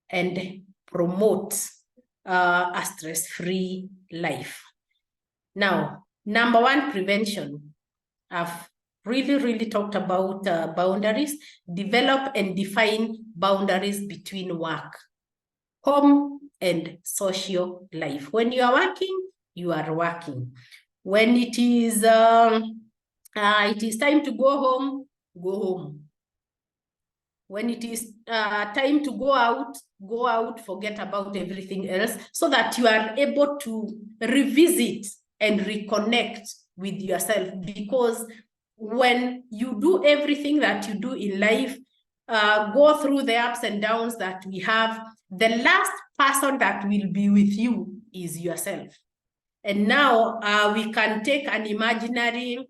and promote a stress-free life? Now, number one, prevention. I've really talked about boundaries. Develop and define boundaries between work, home, and social life. When you are working, you are working. When it is time to go home, go home. When it is time to go out, forget about everything else, so that you are able to revisit and reconnect with yourself. Because when you do everything that you do in life, go through the ups and downs that we have, the last person that will be with you is yourself. And now we can take an imaginary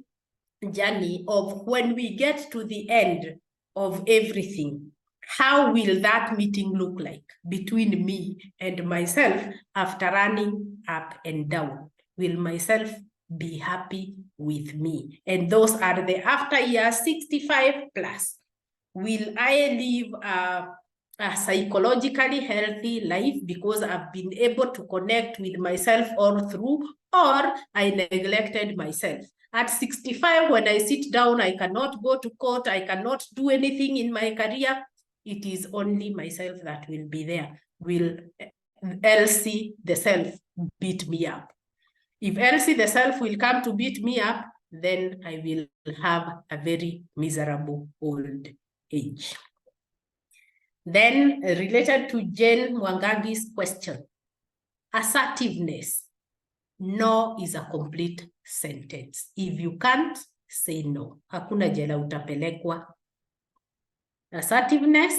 journey of when we get to the end of everything. How will that meeting look like between me and myself after running up and down? Will myself be happy with me? And those are the after year 65 plus. Will I live a psychologically healthy life because I've been able to connect with myself all through, or I neglected myself? At 65, when I sit down, I cannot go to court, I cannot do anything in my career. It is only myself that will be there. Will LC, the self, beat me up? If LC, the self, will come to beat me up, then I will have a very miserable old age. Then, related to Jane Mwangagi's question, assertiveness. No is a complete sentence. If you can't, say no. Hakuna jela utapelekwa. Assertiveness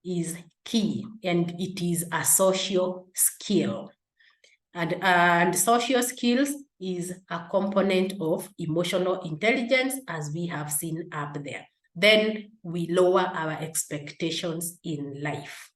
is key, and it is a social skill. And social skills is a component of emotional intelligence, as we have seen up there. Then we lower our expectations in life.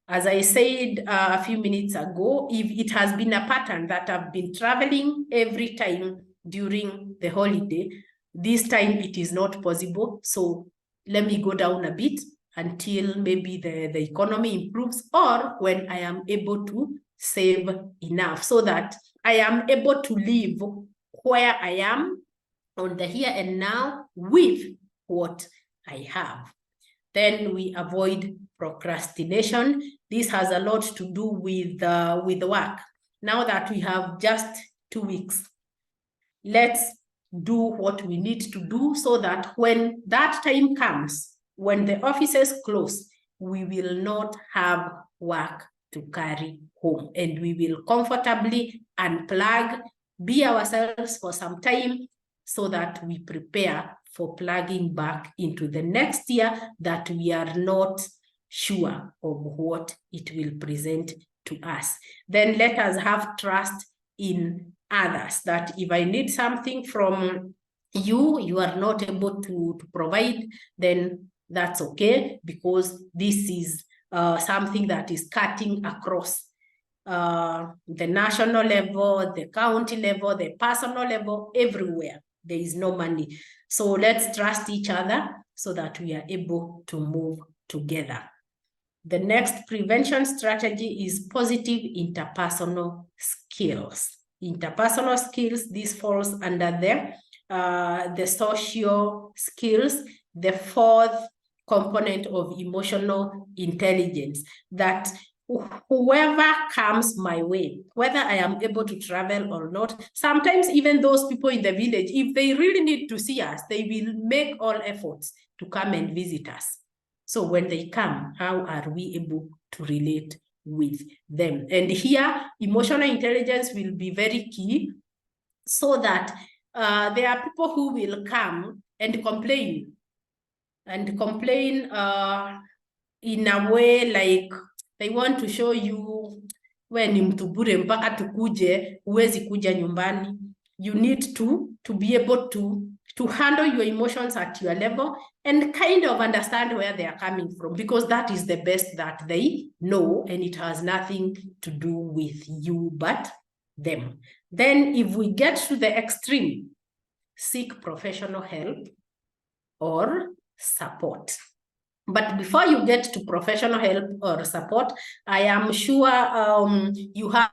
As I said a few minutes ago, if it has been a pattern that I've been traveling every time during the holiday, this time it is not possible. So let me go down a bit until maybe the economy improves, or when I am able to save enough so that I am able to live where I am on the here and now with what I have. Then we avoid procrastination. This has a lot to do with work. Now that we have just 2 weeks, let's do what we need to do so that when that time comes, when the offices close, we will not have work to carry home, and we will comfortably unplug, be ourselves for some time, so that we prepare for plugging back into the next year that we are not sure of what it will present to us. Then let us have trust in others, that if I need something from you, you are not able to provide, then that's okay, because this is something that is cutting across the national level, the county level, the personal level, everywhere. There is no money. So let's trust each other so that we are able to move together. The next prevention strategy is positive interpersonal skills. Interpersonal skills, this falls under the social skills, the fourth component of emotional intelligence, that whoever comes my way, whether I am able to travel or not, sometimes even those people in the village, if they really need to see us, they will make all efforts to come and visit us. So when they come, how are we able to relate with them? And here, emotional intelligence will be very key, so that there are people who will come and complain in a way like they want to show you, we ni mtu bure mpaka tukuje, huwezi kuja nyumbani. You need to be able to handle your emotions at your level and kind of understand where they are coming from, because that is the best that they know, and it has nothing to do with you but them. Then if we get to the extreme, seek professional help or support. But before you get to professional help or support, I am sure you have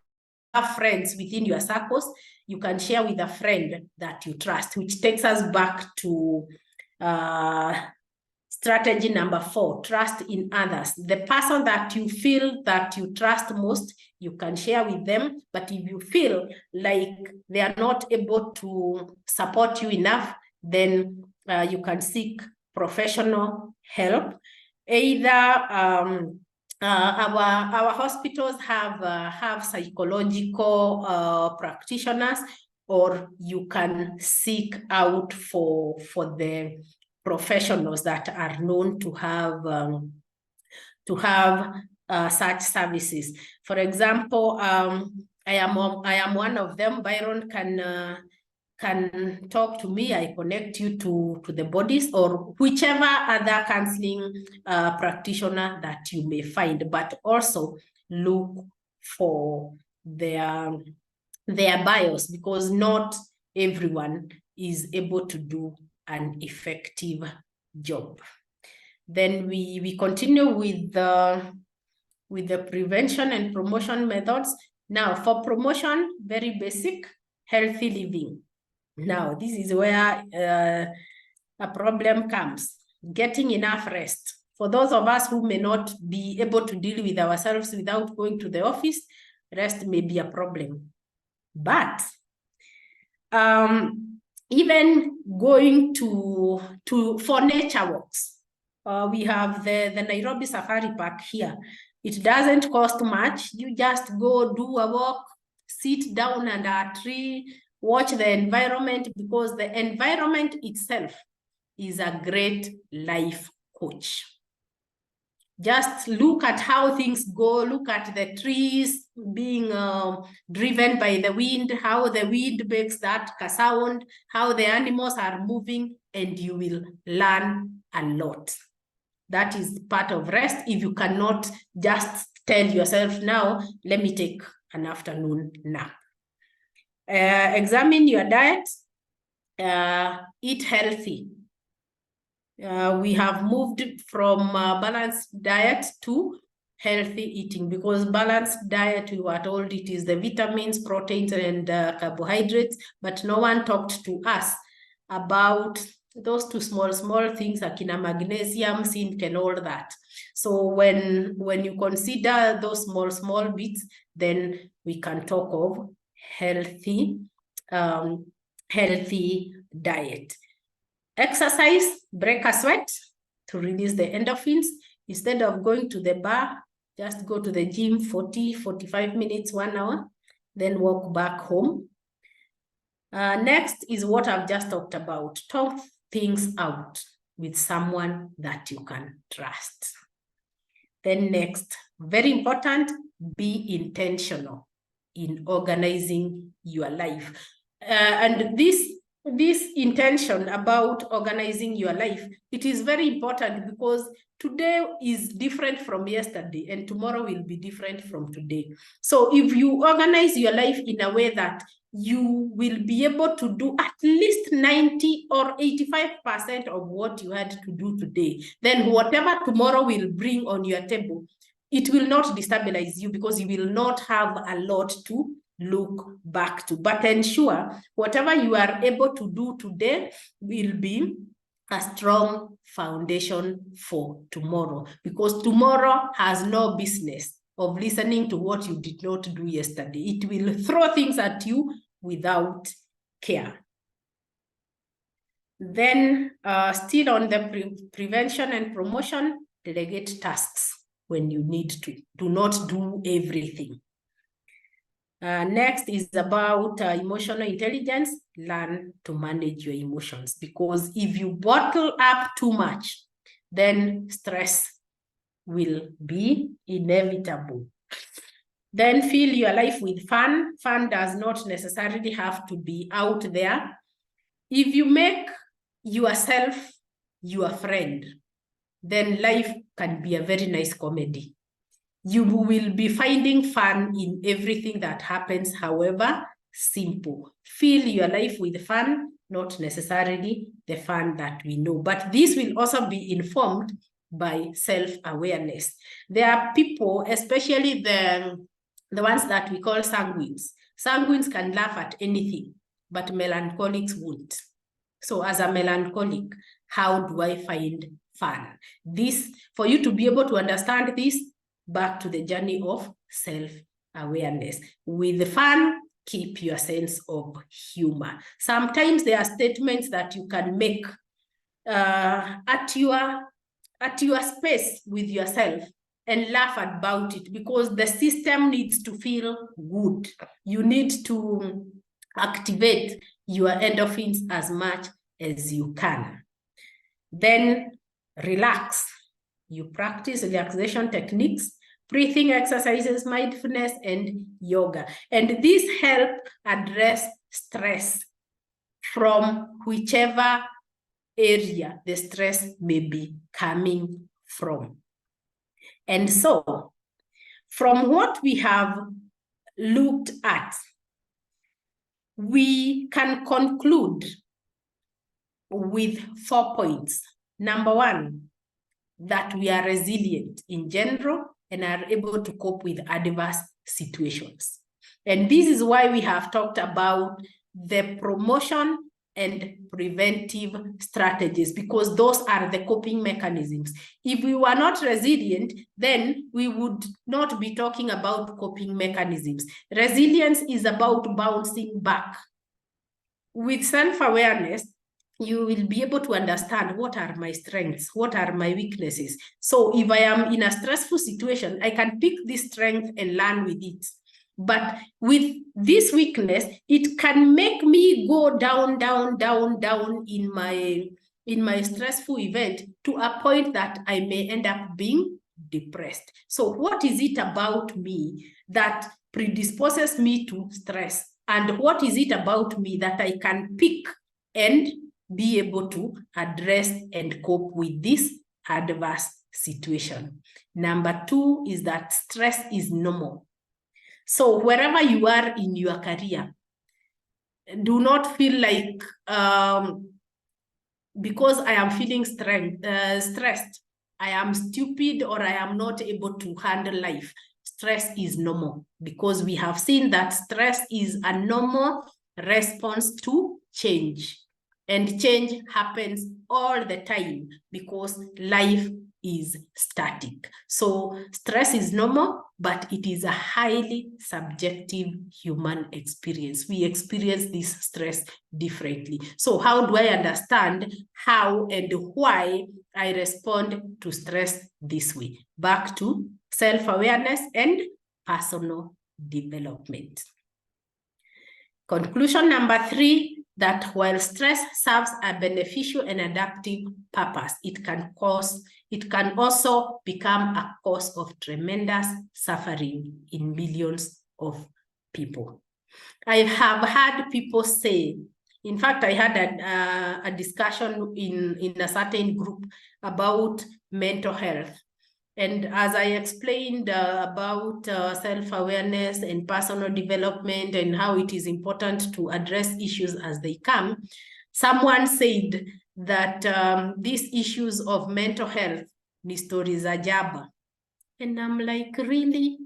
friends within your circles. You can share with a friend that you trust, which takes us back to strategy number 4, trust in others. The person that you feel that you trust most, you can share with them. But if you feel like they are not able to support you enough, then you can seek professional help. Either our hospitals have psychological practitioners, or you can seek out for the professionals that are known to have such services. For example, I am one of them. Byron can talk to me. I connect you to the bodies or whichever other counseling practitioner that you may find, but also look for their bios, because not everyone is able to do an effective job. Then we continue with the prevention and promotion methods. Now, for promotion, very basic, healthy living. Now, this is where a problem comes, getting enough rest. For those of us who may not be able to deal with ourselves without going to the office, rest may be a problem. But even going for nature walks, we have the Nairobi Safari Park here. It doesn't cost much. You just go do a walk, sit down under a tree, watch the environment, because the environment itself is a great life coach. Just look at how things go. Look at the trees being driven by the wind, how the wind makes that sound, how the animals are moving, and you will learn a lot. That is part of rest. If you cannot just tell yourself, now, let me take an afternoon nap. Examine your diet. Eat healthy. We have moved from balanced diet to healthy eating, because balanced diet, we were told it is the vitamins, proteins, and carbohydrates, but no one talked to us about those two small things, akina magnesium, zinc, and all that. So when you consider those small bits, then we can talk of healthy diet. Exercise, break a sweat to release the endorphins. Instead of going to the bar, just go to the gym 40, 45 minutes, 1 hour, then walk back home. Next is what I've just talked about. Talk things out with someone that you can trust. Then next, very important, be intentional in organizing your life. And this intention about organizing your life, it is very important because today is different from yesterday and tomorrow will be different from today. So if you organize your life in a way that you will be able to do at least 90 or 85% of what you had to do today, then whatever tomorrow will bring on your table, it will not destabilize you because you will not have a lot to look back to. But ensure whatever you are able to do today will be a strong foundation for tomorrow, because tomorrow has no business of listening to what you did not do yesterday. It will throw things at you without care. Then still on the prevention and promotion, delegate tasks when you need to. Do not do everything. Next is about emotional intelligence. Learn to manage your emotions, because if you bottle up too much, then stress will be inevitable. Then fill your life with fun. Fun does not necessarily have to be out there. If you make yourself your friend, then life can be a very nice comedy. You will be finding fun in everything that happens, however simple. Fill your life with fun, not necessarily the fun that we know. But this will also be informed by self-awareness. There are people, especially the ones that we call sanguines. Sanguines can laugh at anything, but melancholics won't. So as a melancholic, how do I find fun? This, for you to be able to understand this, back to the journey of self-awareness. With the fun, keep your sense of humor. Sometimes there are statements that you can make at your space with yourself and laugh about it, because the system needs to feel good. You need to activate your endorphins as much as you can. Then relax. You practice relaxation techniques, breathing exercises, mindfulness, and yoga. And these help address stress from whichever area the stress may be coming from. And so, from what we have looked at, we can conclude with 4 points. Number one, that we are resilient in general and are able to cope with adverse situations. And this is why we have talked about the promotion and preventive strategies, because those are the coping mechanisms. If we were not resilient, then we would not be talking about coping mechanisms. Resilience is about bouncing back. With self-awareness, you will be able to understand what are my strengths, what are my weaknesses. So if I am in a stressful situation, I can pick this strength and learn with it. But with this weakness, it can make me go down in my stressful event to a point that I may end up being depressed. So what is it about me that predisposes me to stress? And what is it about me that I can pick and be able to address and cope with this adverse situation? Number two is that stress is normal. So wherever you are in your career, do not feel like because I am feeling stressed, I am stupid or I am not able to handle life. Stress is normal, because we have seen that stress is a normal response to change. And change happens all the time because life is static. So stress is normal, but it is a highly subjective human experience. We experience this stress differently. So how do I understand how and why I respond to stress this way? Back to self-awareness and personal development. Conclusion number 3, that while stress serves a beneficial and adaptive purpose, it can also become a cause of tremendous suffering in millions of people. I have had people say, in fact, I had a discussion in a certain group about mental health. And as I explained about self-awareness and personal development and how it is important to address issues as they come, someone said that these issues of mental health ni stories za jaba. And I'm like, really?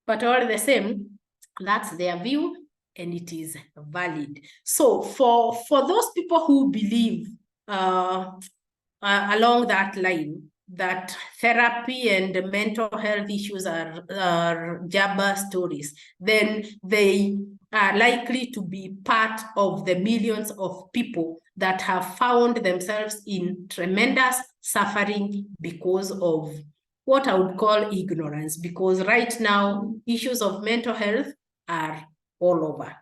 But all the same, that's their view and it is valid. So for those people who believe along that line, that therapy and mental health issues are jabber stories, then they are likely to be part of the millions of people that have found themselves in tremendous suffering because of what I would call ignorance, because right now issues of mental health are all over.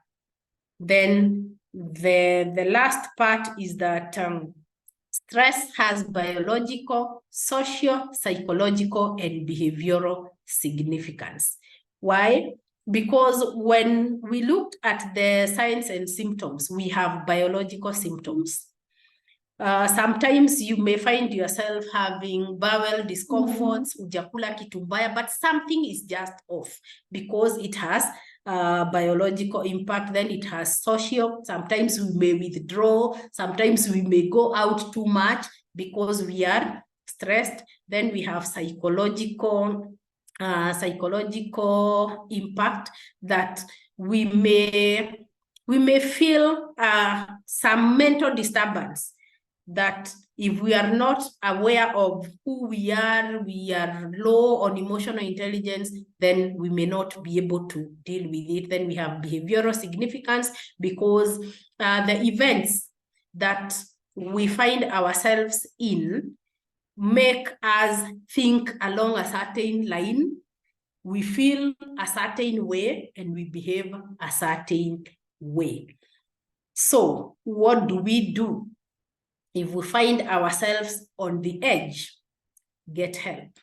Then the last part is that stress has biological, social, psychological, and behavioral significance. Why? Because when we looked at the signs and symptoms, we have biological symptoms. Sometimes you may find yourself having bowel discomforts, hujakula kitu mbaya, but something is just off because it has biological impact. Then it has social. Sometimes we may withdraw. Sometimes we may go out too much because we are stressed. Then we have psychological impact, that we may feel some mental disturbance, that if we are not aware of who we are low on emotional intelligence, then we may not be able to deal with it. Then we have behavioral significance, because the events that we find ourselves in make us think along a certain line. We feel a certain way and we behave a certain way. So what do we do? If we find ourselves on the edge, get help.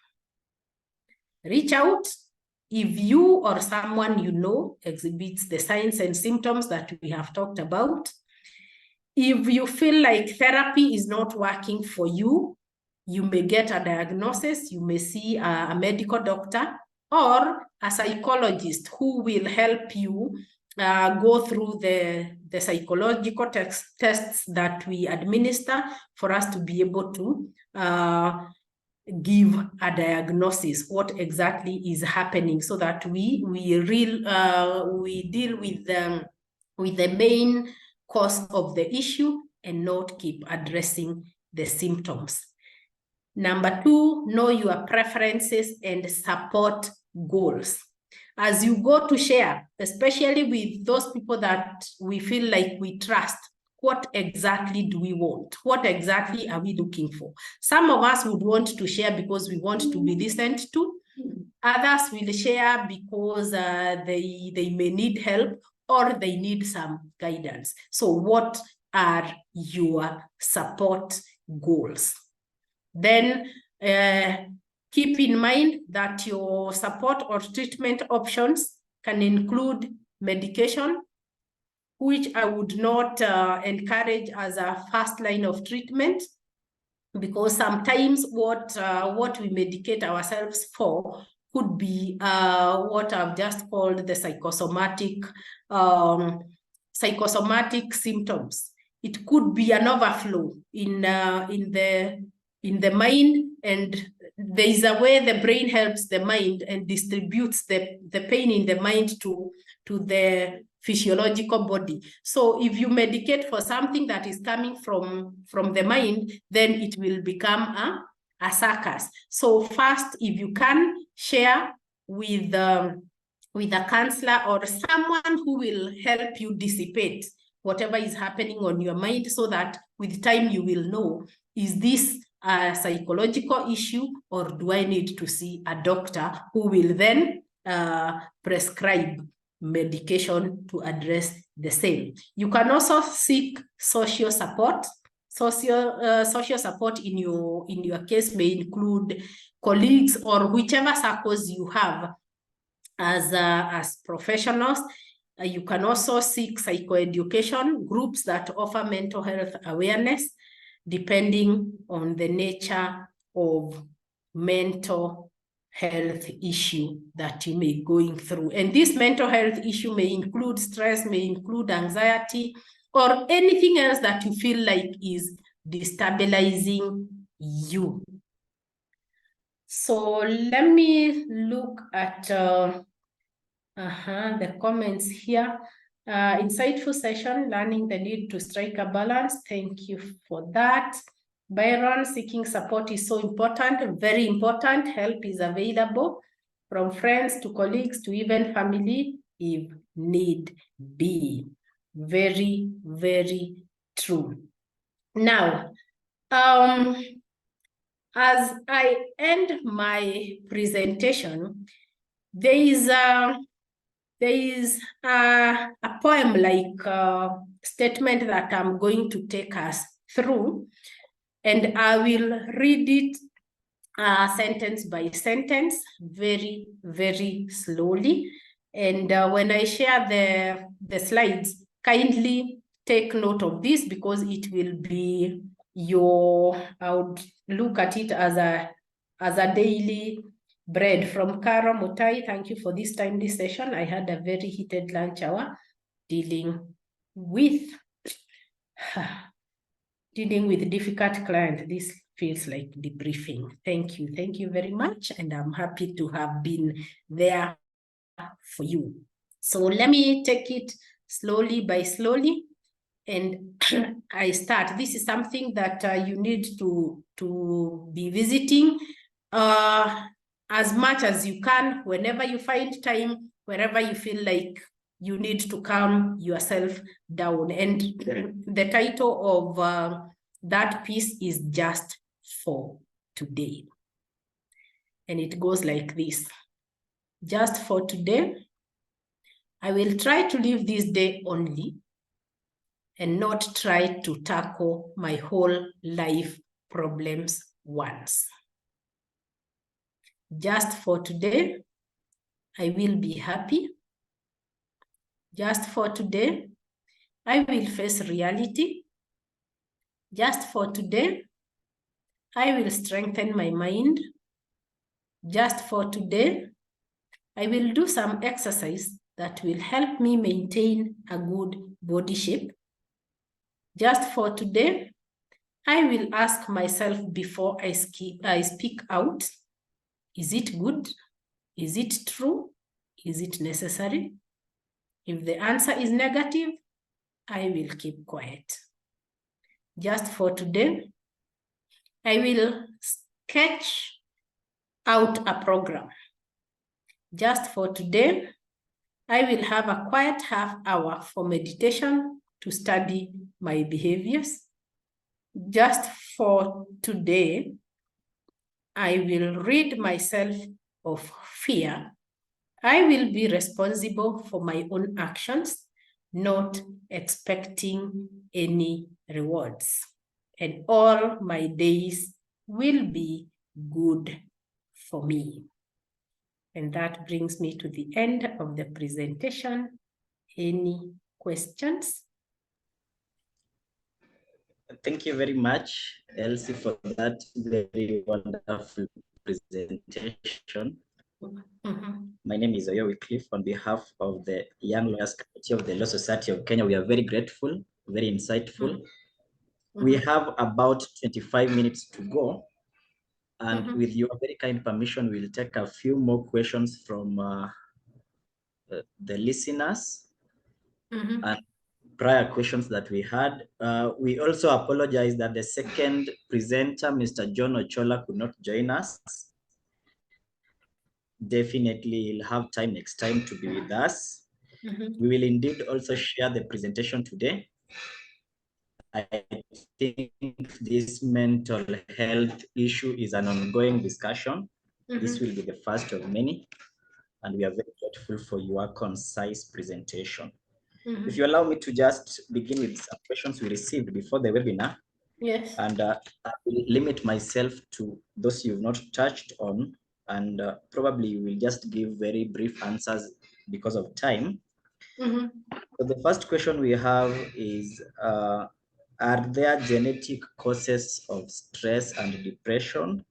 Reach out. If you or someone you know exhibits the signs and symptoms that we have talked about, if you feel like therapy is not working for you, you may get a diagnosis, you may see a medical doctor or a psychologist who will help you go through the psychological tests that we administer for us to be able to give a diagnosis, what exactly is happening, so that we deal with the main cause of the issue and not keep addressing the symptoms. Number 2, know your preferences and support goals. As you go to share, especially with those people that we feel like we trust, what exactly do we want? What exactly are we looking for? Some of us would want to share because we want to be listened to. Others will share because they may need help or they need some guidance. So what are your support goals? Then keep in mind that your support or treatment options can include medication, which I would not encourage as a first line of treatment, because sometimes what we medicate ourselves for could be what I've just called the psychosomatic symptoms. It could be an overflow in the mind, and there is a way the brain helps the mind and distributes the pain in the mind to the physiological body. So if you medicate for something that is coming from the mind, then it will become a circus. So first, if you can share with a counselor or someone who will help you dissipate whatever is happening on your mind, so that with time you will know, is this a psychological issue, or do I need to see a doctor who will then prescribe medication to address the same. You can also seek social support. Social support in your case may include colleagues or whichever circles you have as professionals. You can also seek psychoeducation groups that offer mental health awareness, depending on the nature of mental health issue that you may be going through. And this mental health issue may include stress, may include anxiety, or anything else that you feel like is destabilizing you. So let me look at the comments here. Insightful session, learning the need to strike a balance. Thank you for that. Byron, seeking support is so important, very important. Help is available from friends to colleagues to even family if need be. Very, very true. Now, as I end my presentation, there is a poem-like statement that I'm going to take us through, and I will read it sentence by sentence, very, very slowly. And when I share the slides, kindly take note of this, because it will be I would look at it as a daily bread. From Kara Mutai, thank you for this timely session. I had a very heated lunch hour dealing with difficult clients. This feels like debriefing. Thank you very much, and I'm happy to have been there for you. So let me take it slowly by slowly, and I start. This is something that you need to be visiting as much as you can, whenever you find time, wherever you feel like you need to calm yourself down. And the title of that piece is Just for Today. And it goes like this. Just for today, I will try to live this day only, and not try to tackle my whole life problems once. Just for today, I will be happy. Just for today, I will face reality. Just for today, I will strengthen my mind. Just for today, I will do some exercise that will help me maintain a good body shape. Just for today, I will ask myself before I speak out, is it good? Is it true? Is it necessary? If the answer is negative, I will keep quiet. Just for today, I will sketch out a program. Just for today, I will have a quiet half hour for meditation to study my behaviors. Just for today, I will rid myself of fear. I will be responsible for my own actions, not expecting any rewards. And all my days will be good for me. And that brings me to the end of the presentation. Any questions? Thank you very much, Elsie, for that very wonderful presentation. My name is Oyo Wycliffe. On behalf of the Young Lawyers Committee of the Law Society of Kenya, we are very grateful, very insightful. We have about 25 minutes to go. And with your very kind permission, we'll take a few more questions from the listeners and prior questions that we had. We also apologize that the second presenter, Mr. John Ochola, could not join us. Definitely he'll have time next time to be with us. We will indeed also share the presentation today. I think this mental health issue is an ongoing discussion. This will be the first of many, and we are very grateful for your concise presentation. If you allow me to just begin with some questions we received before the webinar. Yes. And I will limit myself to those you've not touched on, and probably you will just give very brief answers because of time. So the first question we have is, are there genetic causes of stress and depression?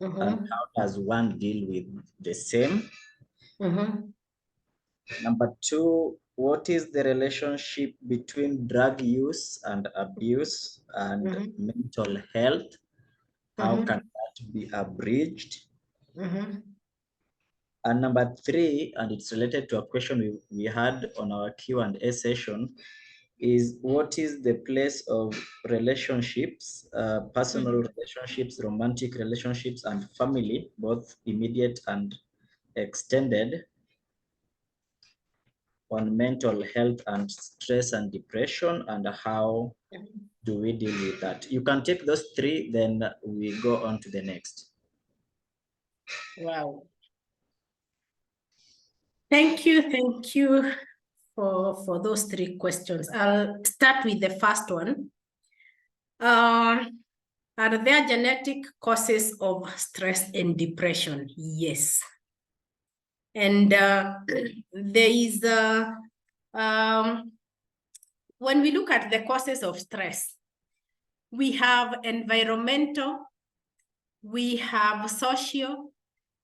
And how does one deal with the same? Number two, what is the relationship between drug use and abuse and mental health? How can that be abridged? And number three, and it's related to a question we had on our Q&A session, is what is the place of relationships, personal relationships, romantic relationships, and family, both immediate and extended, on mental health and stress and depression, and how do we deal with that? You can take those three, then we go on to the next. Wow. Thank you for those three questions. I'll start with the first one. Are there genetic causes of stress and depression? Yes. And there is, when we look at the causes of stress, we have environmental, we have social,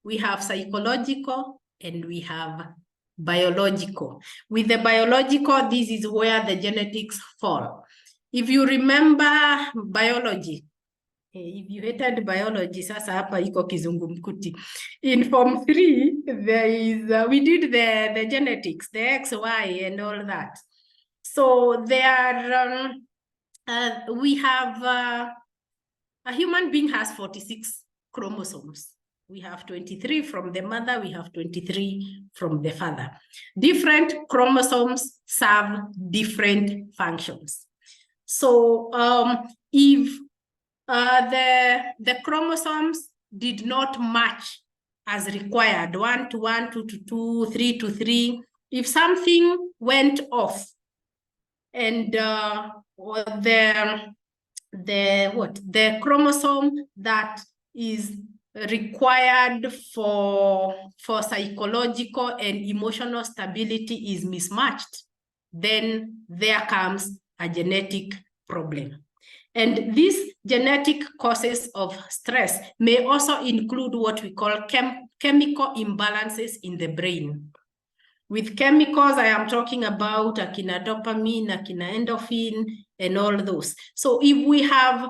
we have psychological, and we have biological. With the biological, this is where the genetics fall. If you remember biology, if you hated biology, sasa hapa iko kizungumkuti. In Form 3, there is, we did the genetics, the X, Y, and all that. So there are, we have, a human being has 46 chromosomes. We have 23 from the mother, we have 23 from the father. Different chromosomes serve different functions. So if the chromosomes did not match as required, 1 to 1, 2 to 2, 3 to 3, if something went off and the chromosome that is required for psychological and emotional stability is mismatched, then there comes a genetic problem. And these genetic causes of stress may also include what we call chemical imbalances in the brain. With chemicals, I am talking about akina dopamine, akina endorphin, and all those. So if we have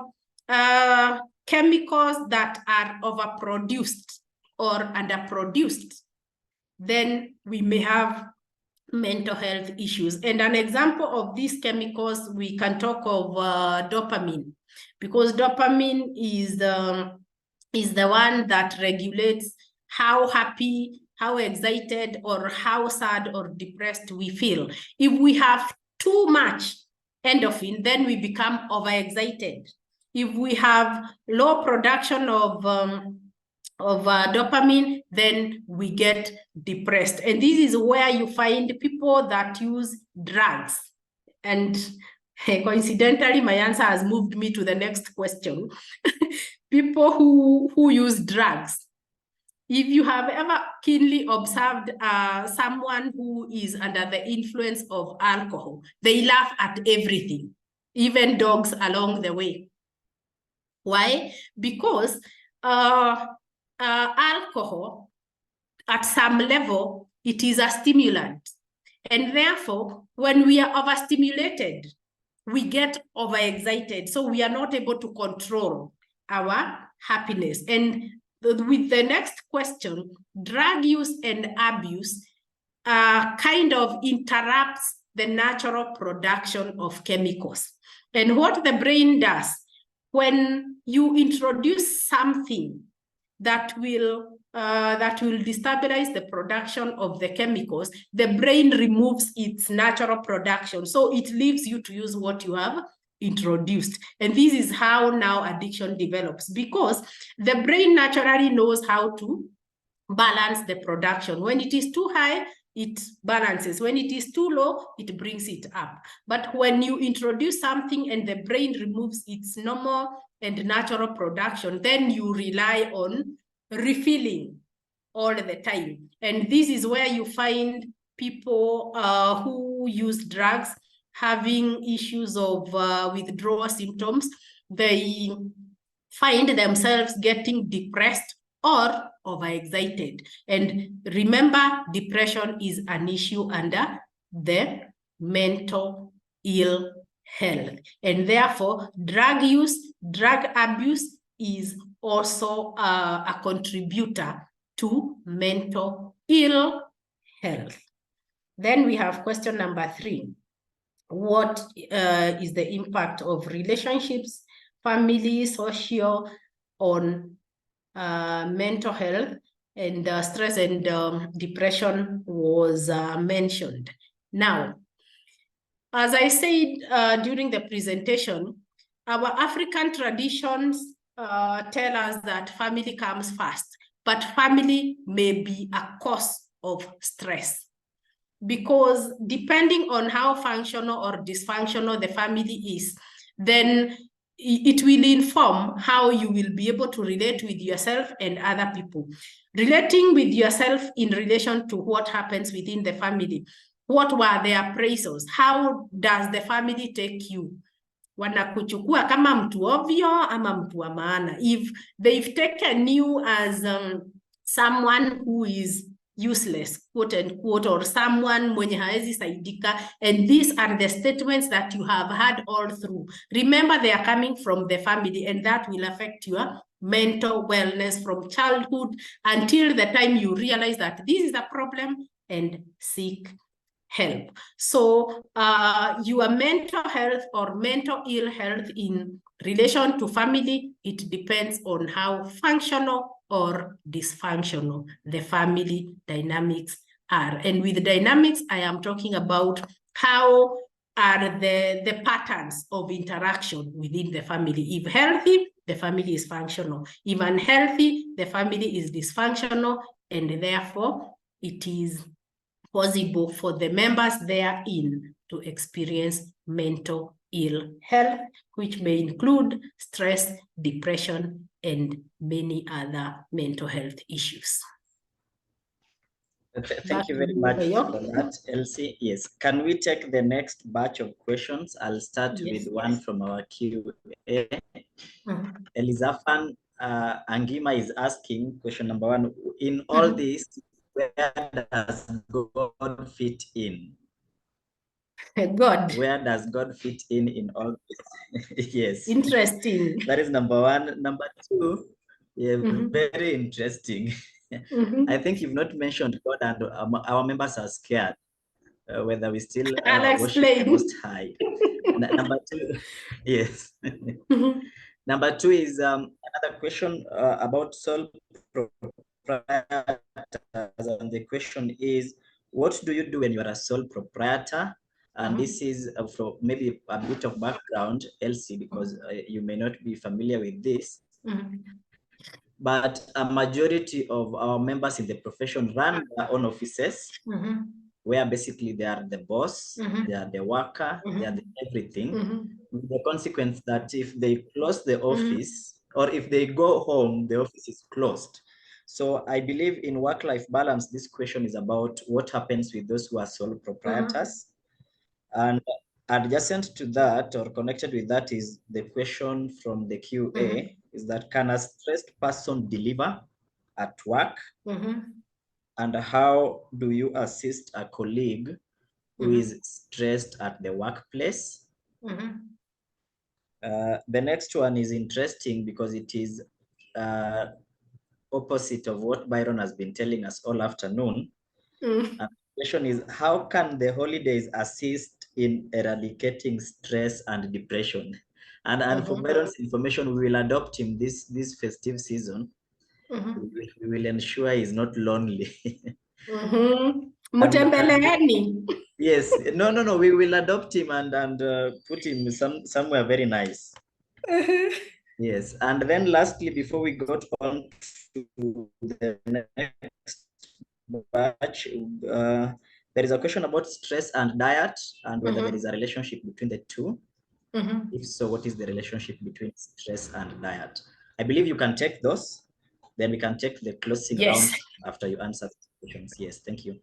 chemicals that are overproduced or underproduced, then we may have mental health issues. And an example of these chemicals, we can talk of dopamine, because dopamine is the one that regulates how happy, how excited, or how sad or depressed we feel. If we have too much endorphin, then we become overexcited. If we have low production of dopamine, then we get depressed. And this is where you find people that use drugs. And coincidentally, my answer has moved me to the next question. People who use drugs. If you have ever keenly observed someone who is under the influence of alcohol, they laugh at everything, even dogs along the way. Why? Because alcohol, at some level, it is a stimulant. And therefore, when we are overstimulated, we get overexcited. So we are not able to control our happiness. And with the next question, drug use and abuse kind of interrupts the natural production of chemicals. And what the brain does, when you introduce something that will destabilize the production of the chemicals, the brain removes its natural production. So it leaves you to use what you have introduced. And this is how now addiction develops, because the brain naturally knows how to balance the production. When it is too high, it balances. When it is too low, it brings it up. But when you introduce something and the brain removes its normal and natural production, then you rely on refilling all the time. And this is where you find people who use drugs having issues of withdrawal symptoms. They find themselves getting depressed or overexcited. And remember, depression is an issue under the mental ill health. And therefore, drug use, drug abuse is also a contributor to mental ill health. Then we have question number 3. What is the impact of relationships, family, social on mental health? And stress and depression was mentioned. Now, as I said during the presentation, our African traditions tell us that family comes first, but family may be a cause of stress, because depending on how functional or dysfunctional the family is, then it will inform how you will be able to relate with yourself and other people. Relating with yourself in relation to what happens within the family. What were their appraisals? How does the family take you? Wanakuchukua kama mtu ovyo ama mtu wa maana? If they've taken you as someone who is useless, quote unquote, or someone mwenye haezi saidika, and these are the statements that you have had all through, remember they are coming from the family, and that will affect your mental wellness from childhood until the time you realize that this is a problem and seek help. So your mental health or mental ill health in relation to family, it depends on how functional or dysfunctional the family dynamics are. And with dynamics, I am talking about how are the patterns of interaction within the family. If healthy, the family is functional. If unhealthy, the family is dysfunctional, and therefore it is possible for the members therein to experience mental ill health, which may include stress, depression, and many other mental health issues. Thank you very much for that, Elsie. Yes, can we take the next batch of questions? I'll start with one from our Q&A. Elizafan Angima is asking, question number 1, in all this, where does God fit in? God. Where does God fit in all this? Yes. Interesting. That is number 1. Number 2, yeah, very interesting. I think you've not mentioned God, and our members are scared whether we still worship the Most High. Number 2, yes. Number 2 is another question about sole proprietors, and the question is, what do you do when you are a sole proprietor? And this is for maybe a bit of background, Elsie, because you may not be familiar with this. But a majority of our members in the profession run their own offices, where basically they are the boss, they are the worker, they are the everything. With the consequence that if they close the office, or if they go home, the office is closed. So I believe in work-life balance, this question is about what happens with those who are sole proprietors. And adjacent to that, or connected with that, is the question from the QA, is that can a stressed person deliver at work? And how do you assist a colleague who is stressed at the workplace? The next one is interesting because it is opposite of what Byron has been telling us all afternoon. Mm. And the question is, how can the holidays assist in eradicating stress and depression? And for Byron's information, we will adopt him this festive season. We will ensure he's not lonely. Mutembeleeni. Yes, no. We will adopt him and put him somewhere very nice. Yes, and then lastly, before we got on to the next batch, there is a question about stress and diet and whether there is a relationship between the two. If so, what is the relationship between stress and diet? I believe you can take those. Then we can take the closing round after you answer the questions. Yes, thank you.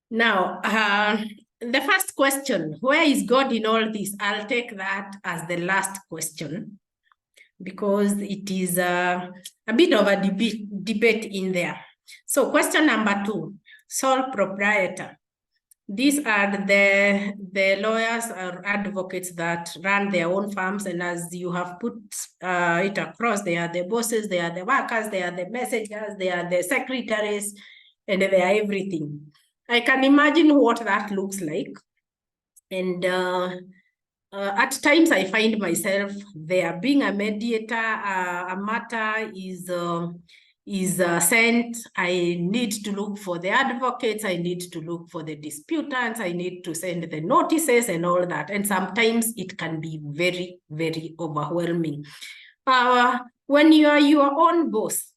Now, the first question, where is God in all this? I'll take that as the last question because it is a bit of a debate in there. So question number 2, sole proprietor. These are the lawyers or advocates that run their own firms, and as you have put it across, they are the bosses, they are the workers, they are the messengers, they are the secretaries, and they are everything. I can imagine what that looks like. And at times I find myself there being a mediator. A matter is sent. I need to look for the advocates. I need to look for the disputants. I need to send the notices and all that. And sometimes it can be very, very overwhelming. When you are your own boss,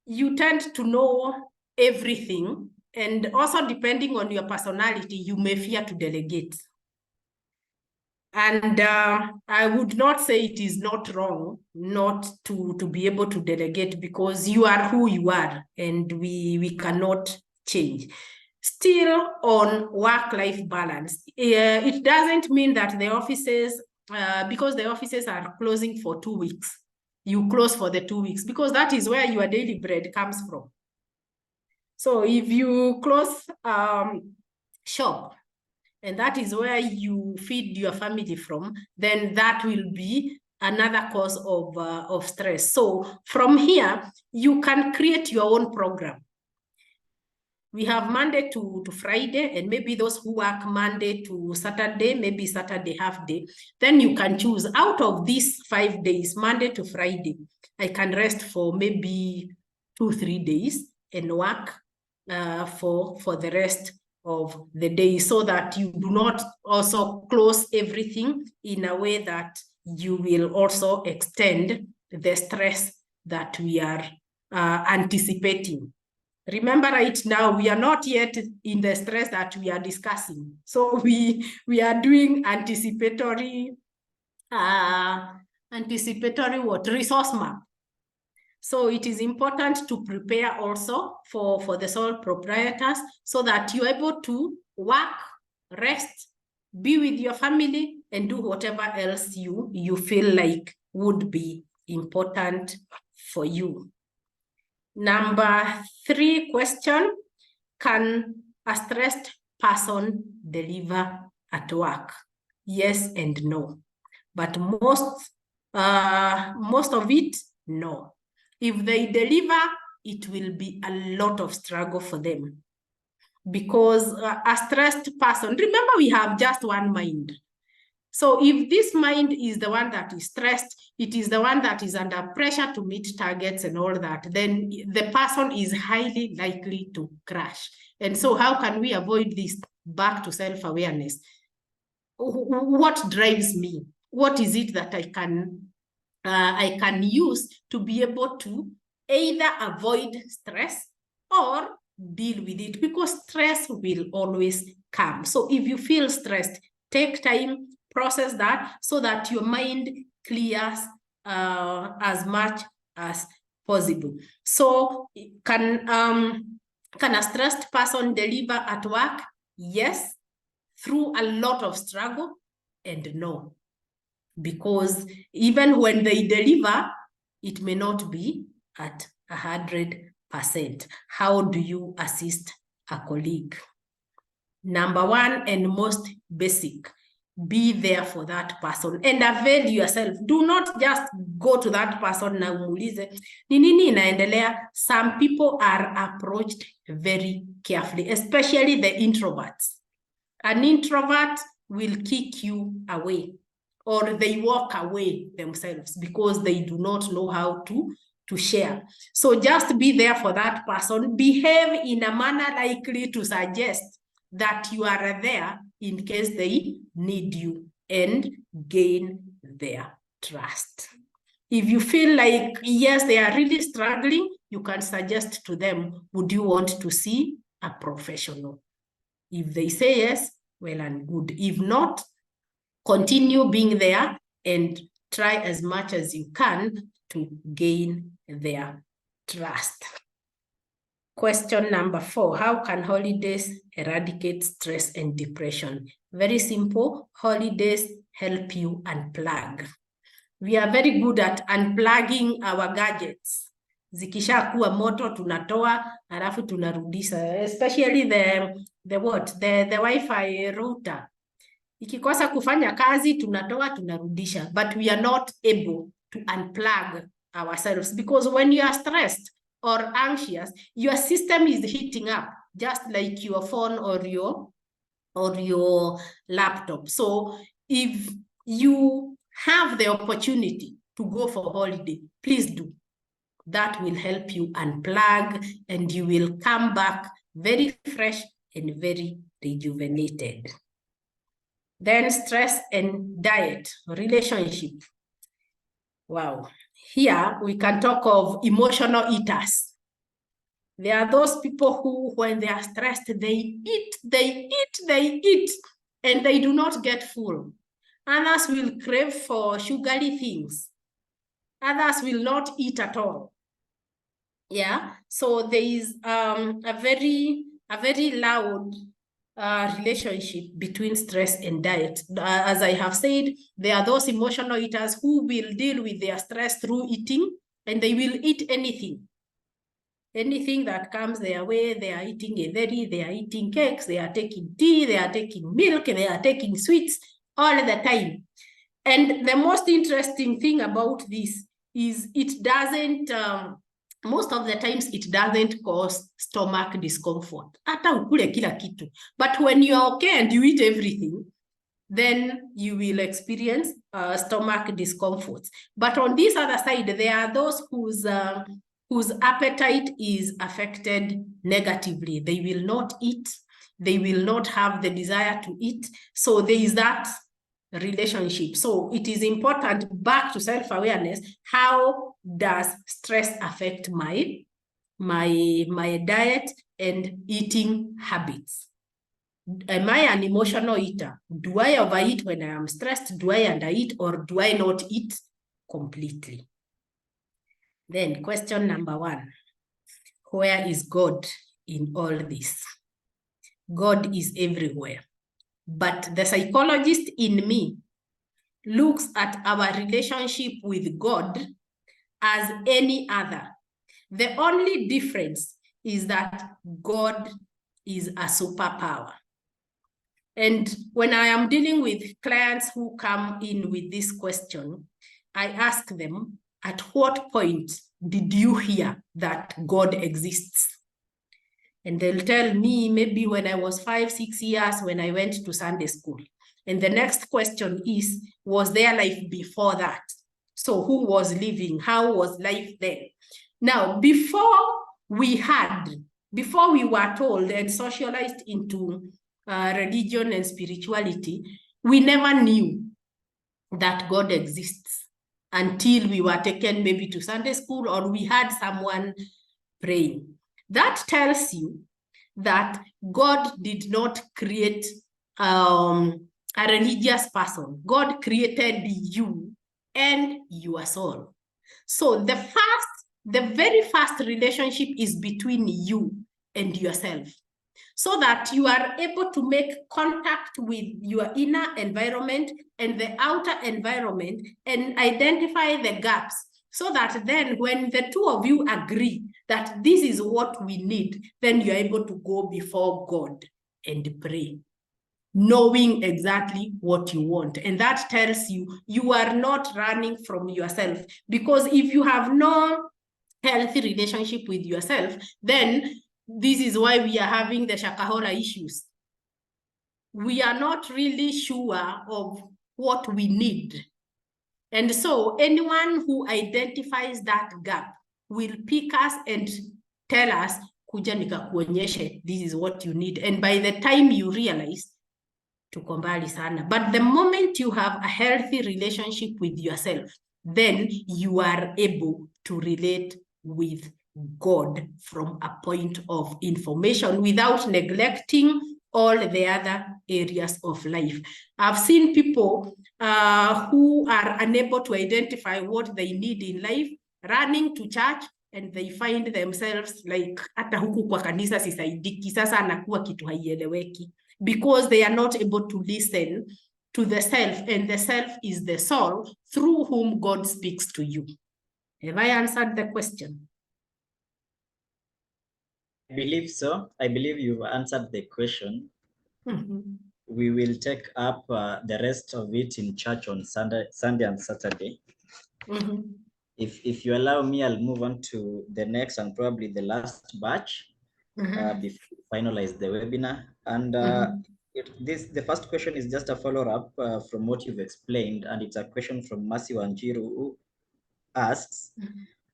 you tend to know everything. And also, depending on your personality, you may fear to delegate. And I would not say it is not wrong not to be able to delegate, because you are who you are and we cannot change. Still, on work-life balance, it doesn't mean that the offices, because the offices are closing for 2 weeks, you close for the 2 weeks, because that is where your daily bread comes from. So if you close shop, and that is where you feed your family from, then that will be another cause of stress. So from here, you can create your own program. We have Monday to Friday, and maybe those who work Monday to Saturday, maybe Saturday half day, then you can choose out of these 5 days, Monday to Friday, I can rest for maybe 2-3 days and work for the rest of the day, so that you do not also close everything in a way that you will also extend the stress that we are anticipating. Remember, right now, we are not yet in the stress that we are discussing. So we are doing anticipatory resource map. So it is important to prepare also for the sole proprietors, so that you're able to work, rest, be with your family, and do whatever else you feel like would be important for you. Number 3 question, can a stressed person deliver at work? Yes and no. But most of it, no. If they deliver, it will be a lot of struggle for them. Because a stressed person, remember, we have just one mind. So if this mind is the one that is stressed, it is the one that is under pressure to meet targets and all that, then the person is highly likely to crash. And so how can we avoid this? Back to self-awareness. What drives me? What is it that I can use to be able to either avoid stress or deal with it? Because stress will always come. So if you feel stressed, take time, process that, so that your mind clears as much as possible. So can a stressed person deliver at work? Yes, through a lot of struggle, and no. Because even when they deliver, it may not be at 100%. How do you assist a colleague? Number 1 and most basic, be there for that person and avail yourself. Do not just go to that person na umuulize ni nini inaendelea. Some people are approached very carefully, especially the introverts. An introvert will kick you away, or they walk away themselves because they do not know how to share. So just be there for that person. Behave in a manner likely to suggest that you are there in case they need you, and gain their trust. If you feel like, yes, they are really struggling, you can suggest to them, would you want to see a professional? If they say yes, well and good. If not, continue being there and try as much as you can to gain their trust. Question number 4, how can holidays eradicate stress and depression? Very simple, holidays help you unplug. We are very good at unplugging our gadgets. Zikisha kuwa moto tunatoa, alafu tunarudisha, especially the Wi-Fi router. Ikikosa kufanya kazi, tunatoa, tunarudisha. But we are not able to unplug ourselves, because when you are stressed or anxious, your system is heating up, just like your phone or your laptop. So if you have the opportunity to go for holiday, please do. That will help you unplug, and you will come back very fresh and very rejuvenated. Then stress and diet, relationship. Wow. Here we can talk of emotional eaters. There are those people who, when they are stressed, they eat, and they do not get full. Others will crave for sugary things. Others will not eat at all. Yeah, so there is a very loud relationship between stress and diet. As I have said, there are those emotional eaters who will deal with their stress through eating, and they will eat anything. Anything that comes their way, they are eating githeri, they are eating cakes, they are taking tea, they are taking milk, they are taking sweets all the time. And the most interesting thing about this is it doesn't, most of the times it doesn't cause stomach discomfort. Hata ukule kila kitu. But when you're okay and you eat everything, then you will experience stomach discomfort. But on this other side, there are those whose appetite is affected negatively. They will not eat. They will not have the desire to eat. So there is that relationship. So it is important, back to self-awareness, how does stress affect my diet and eating habits? Am I an emotional eater? Do I overeat when I am stressed? Do I undereat, or do I not eat completely? Then question number 1, where is God in all this? God is everywhere. But the psychologist in me looks at our relationship with God as any other. The only difference is that God is a superpower. And when I am dealing with clients who come in with this question, I ask them, at what point did you hear that God exists? And they'll tell me, maybe when I was 5, 6 years, when I went to Sunday school. And the next question is, was there life before that? So who was living? How was life then? Now, before we were told and socialized into religion and spirituality, we never knew that God exists until we were taken maybe to Sunday school, or we had someone praying. That tells you that God did not create a religious person. God created you and your soul. So the very first relationship is between you and yourself, so that you are able to make contact with your inner environment and the outer environment and identify the gaps, so that then when the two of you agree that this is what we need, then you're able to go before God and pray. knowing exactly what you want. And that tells you you are not running from yourself. Because if you have no healthy relationship with yourself, then this is why we are having the Shakahola issues. We are not really sure of what we need. And so anyone who identifies that gap will pick us and tell us, kuja nikakuonyeshe, this is what you need. And by the time you realize, tuko mbali sana. But the moment you have a healthy relationship with yourself, then you are able to relate with God from a point of information without neglecting all the other areas of life. I've seen people who are unable to identify what they need in life, running to church, and they find themselves like, hata huku kwa kanisa sisaidiki, sasa anakuwa kitu haieleweki, because they are not able to listen to the self, and the self is the soul through whom God speaks to you. Have I answered the question? I believe so. I believe you've answered the question. We will take up the rest of it in church on Sunday and Saturday. If you allow me, I'll move on to the next and probably the last batch before we finalize the webinar. And the first question is just a follow-up from what you've explained, and it's a question from Mercy Wanjiru, who asks,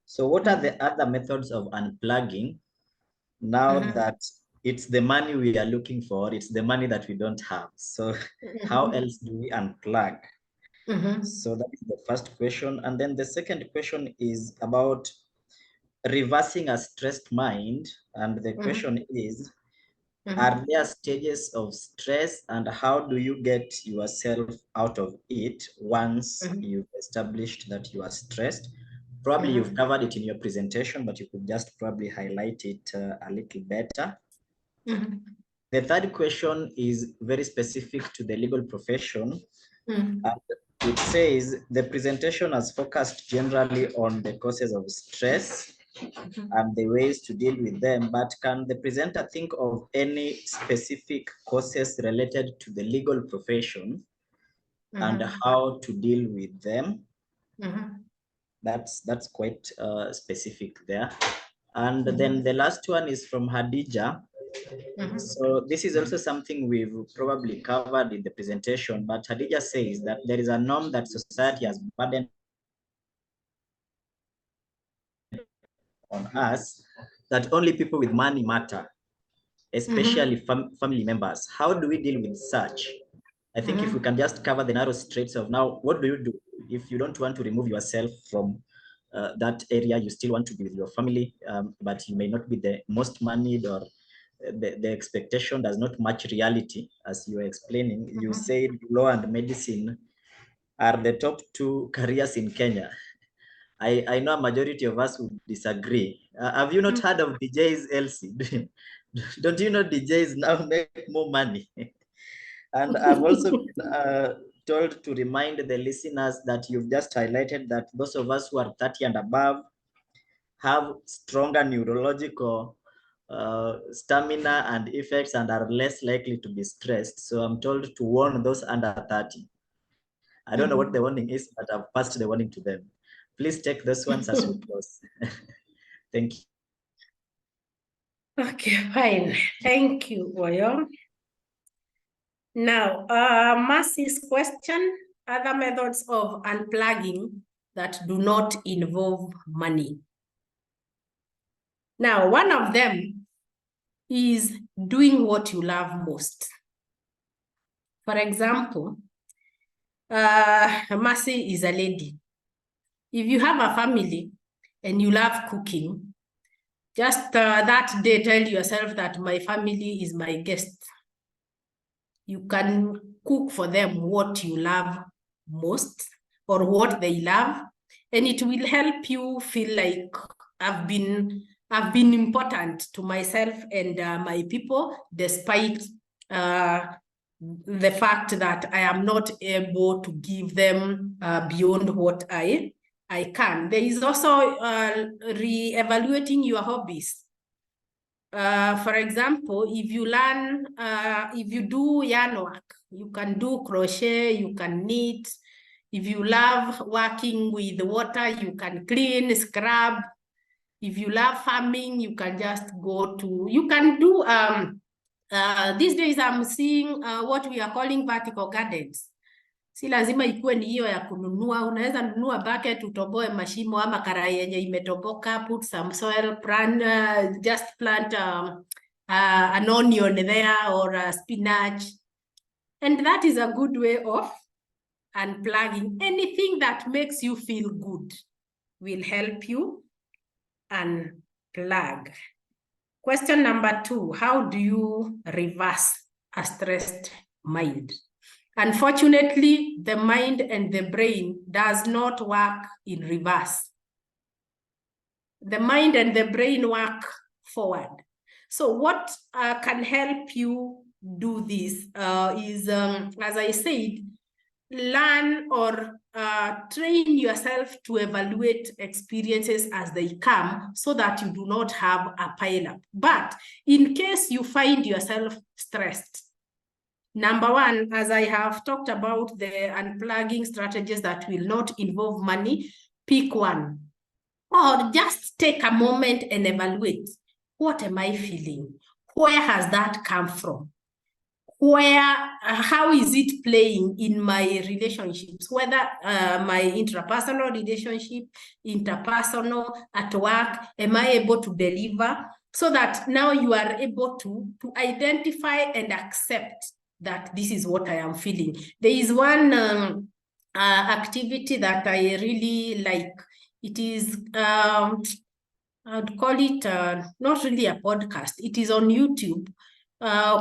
so what are the other methods of unplugging now that it's the money we are looking for, it's the money that we don't have? So how else do we unplug? So that is the first question. And then the second question is about reversing a stressed mind. And the question is, are there stages of stress, and how do you get yourself out of it once you've established that you are stressed? Probably you've covered it in your presentation, but you could just probably highlight it a little better. The third question is very specific to the legal profession. And it says the presentation has focused generally on the causes of stress and the ways to deal with them, but can the presenter think of any specific causes related to the legal profession and how to deal with them? That's quite specific there. And then the last one is from Hadija. So this is also something we've probably covered in the presentation, but Hadija says that there is a norm that society has burdened on us, that only people with money matter, especially family members. How do we deal with such? I think if we can just cover the narrow straits of now, what do you do if you don't want to remove yourself from that area? You still want to be with your family, but you may not be the most moneyed, or the expectation does not match reality. As you were explaining, you said law and medicine are the top two careers in Kenya. I know a majority of us would disagree. Have you not heard of DJs, Elsie? Don't you know DJs now make more money? And I've also been told to remind the listeners that you've just highlighted that those of us who are 30 and above have stronger neurological stamina and effects and are less likely to be stressed. So I'm told to warn those under 30. I don't know what the warning is, but I've passed the warning to them. Please take those ones as we close. Thank you. Okay, fine. Thank you, Oyo. Now, Mercy's question, other methods of unplugging that do not involve money. Now, one of them is doing what you love most. For example, Mercy is a lady. If you have a family and you love cooking, just that day tell yourself that my family is my guest. You can cook for them what you love most or what they love, and it will help you feel like I've been important to myself and my people, despite the fact that I am not able to give them beyond what I can. There is also re-evaluating your hobbies. For example, if you learn, if you do yarn work, you can do crochet, you can knit. If you love working with water, you can clean, scrub. If you love farming, you can just go to, you can do, these days I'm seeing what we are calling vertical gardens. Si lazima ikuwe ni hiyo ya kununua. Unaweza nunua bucket, utoboe mashimo ama karai yenye imetoboka, put some soil, just plant an onion there or a spinach. And that is a good way of unplugging. Anything that makes you feel good will help you unplug. Question number 2, how do you reverse a stressed mind? Unfortunately, the mind and the brain does not work in reverse. The mind and the brain work forward. So what can help you do this is, as I said, learn or train yourself to evaluate experiences as they come so that you do not have a pile-up. But in case you find yourself stressed, number 1, as I have talked about the unplugging strategies that will not involve money, pick one. Or just take a moment and evaluate. What am I feeling? Where has that come from? How is it playing in my relationships, whether my intrapersonal relationship, interpersonal, at work, am I able to deliver? So that now you are able to identify and accept that this is what I am feeling. There is one activity that I really like. It is, I'd call it not really a podcast. It is on YouTube,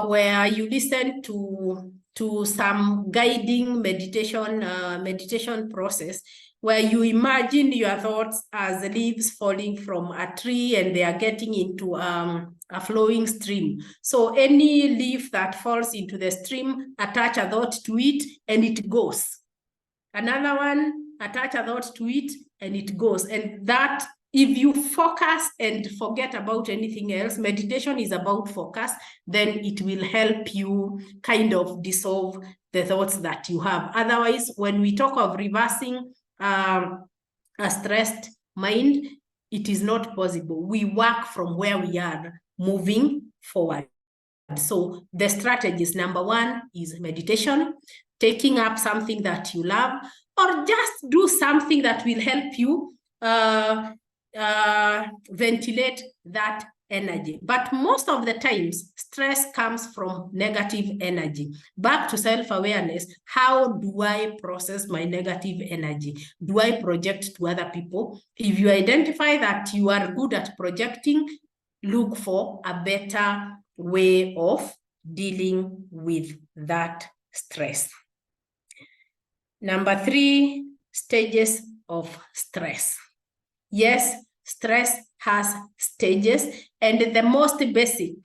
where you listen to some guiding meditation process, where you imagine your thoughts as leaves falling from a tree and they are getting into a flowing stream. So any leaf that falls into the stream, attach a thought to it and it goes. Another one, attach a thought to it and it goes. And that, if you focus and forget about anything else, meditation is about focus, then it will help you kind of dissolve the thoughts that you have. Otherwise, when we talk of reversing a stressed mind, it is not possible. We work from where we are moving forward. So the strategies, number 1 is meditation, taking up something that you love, or just do something that will help you ventilate that energy. But most of the times, stress comes from negative energy. Back to self-awareness, how do I process my negative energy? Do I project to other people? If you identify that you are good at projecting, look for a better way of dealing with that stress. Number 3, stages of stress. Yes, stress has stages, and the most basic,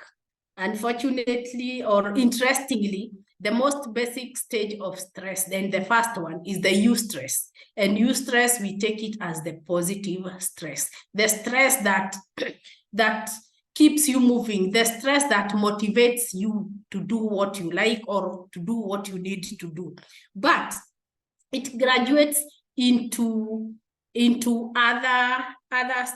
unfortunately or interestingly, the most basic stage of stress, then the first one is the eustress. And eustress, we take it as the positive stress, the stress that keeps you moving, the stress that motivates you to do what you like or to do what you need to do. But it graduates into other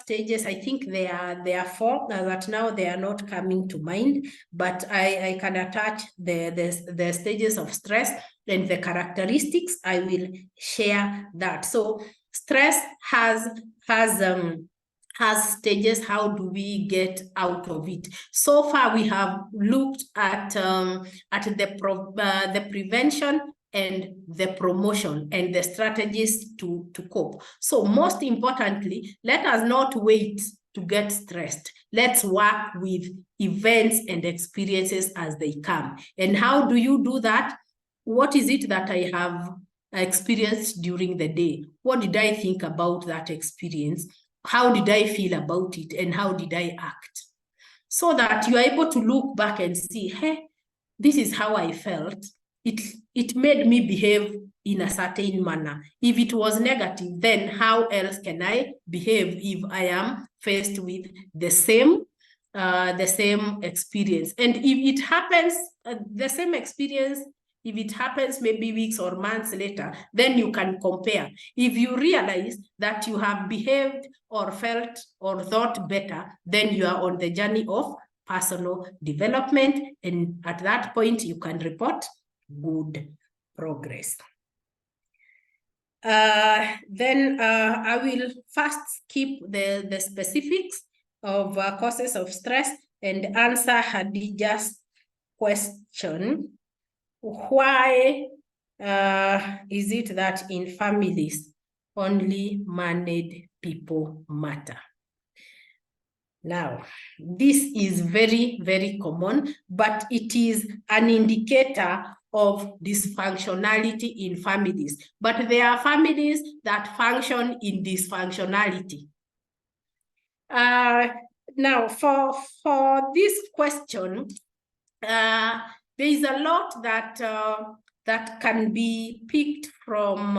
stages. I think there are 4 that now they are not coming to mind, but I can attach the stages of stress and the characteristics. I will share that. So stress has stages. How do we get out of it? So far, we have looked at the prevention and the promotion and the strategies to cope. So most importantly, let us not wait to get stressed. Let's work with events and experiences as they come. And how do you do that? What is it that I have experienced during the day? What did I think about that experience? How did I feel about it? And how did I act? So that you are able to look back and see, hey, this is how I felt. It made me behave in a certain manner. If it was negative, then how else can I behave if I am faced with the same the same experience. And if it happens, the same experience, if it happens maybe weeks or months later, then you can compare. If you realize that you have behaved or felt or thought better, then you are on the journey of personal development. And at that point, you can report good progress. Then I will first skip the specifics of causes of stress and answer Hadija's question. Why is it that in families only married people matter? Now, this is very, very common, but it is an indicator of dysfunctionality in families. But there are families that function in dysfunctionality. Now, for this question, there is a lot that that can be picked from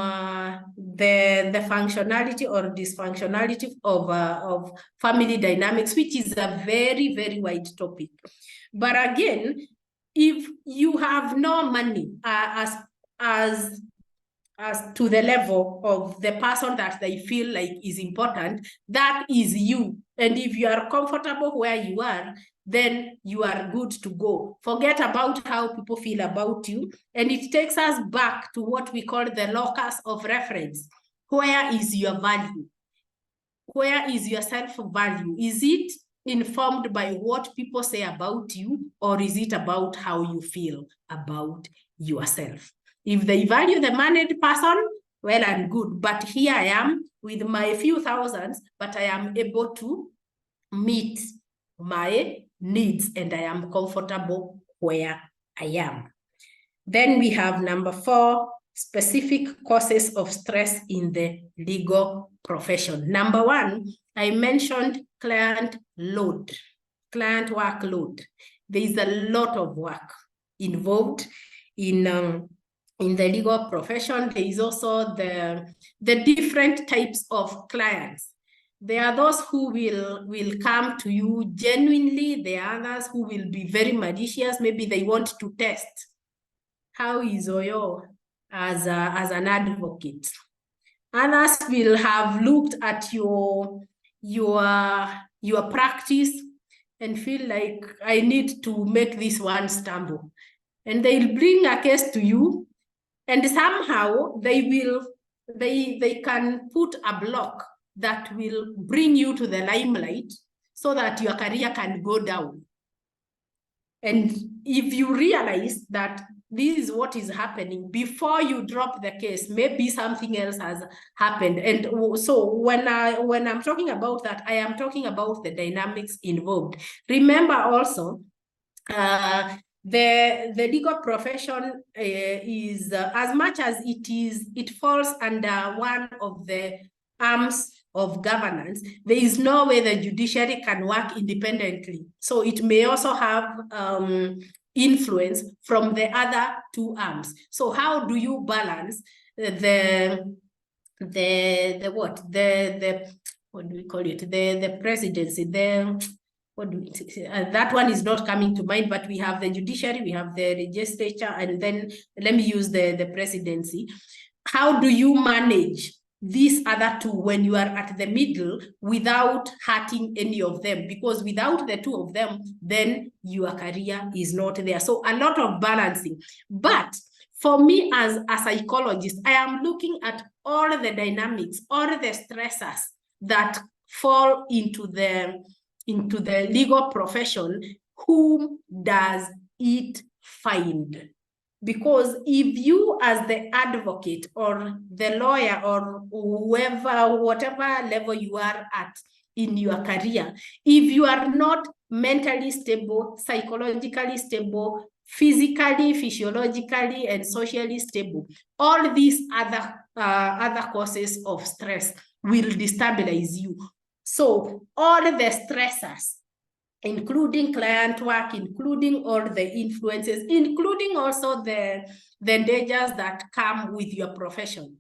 the functionality or dysfunctionality of family dynamics, which is a very, very wide topic. But again, if you have no money as to the level of the person that they feel like is important, that is you. And if you are comfortable where you are, then you are good to go. Forget about how people feel about you. And it takes us back to what we call the locus of reference. Where is your value? Where is your self-value? Is it informed by what people say about you, or is it about how you feel about yourself? If they value the married person, well and good. But here I am with my few thousands, but I am able to meet my needs and I am comfortable where I am. Then we have number 4, specific causes of stress in the legal profession. Number 1, I mentioned client load, client workload. There is a lot of work involved in the legal profession. There is also the different types of clients. There are those who will come to you genuinely. There are others who will be very malicious. Maybe they want to test. How is Oyo as an advocate? Others will have looked at your practice and feel like I need to make this one stumble. And they'll bring a case to you, and somehow they can put a block that will bring you to the limelight so that your career can go down. And if you realize that this is what is happening, before you drop the case, maybe something else has happened. And so when I'm talking about that, I am talking about the dynamics involved. Remember also, the legal profession is, as much as it falls under one of the arms of governance, there is no way the judiciary can work independently. So it may also have influence from the other 2 arms. So how do you balance the what do we call it? The presidency, that one is not coming to mind, but we have the judiciary, we have the legislature, and then let me use the presidency. How do you manage these other 2 when you are at the middle without hurting any of them? Because without the 2 of them, then your career is not there. So a lot of balancing. But for me as a psychologist, I am looking at all the dynamics, all the stressors that fall into the legal profession. Whom does it find? Because if you as the advocate or the lawyer or whoever, whatever level you are at in your career, if you are not mentally stable, psychologically stable, physically, physiologically, and socially stable, all these other causes of stress will destabilize you. So all the stressors, including client work, including all the influences, including also the dangers that come with your profession.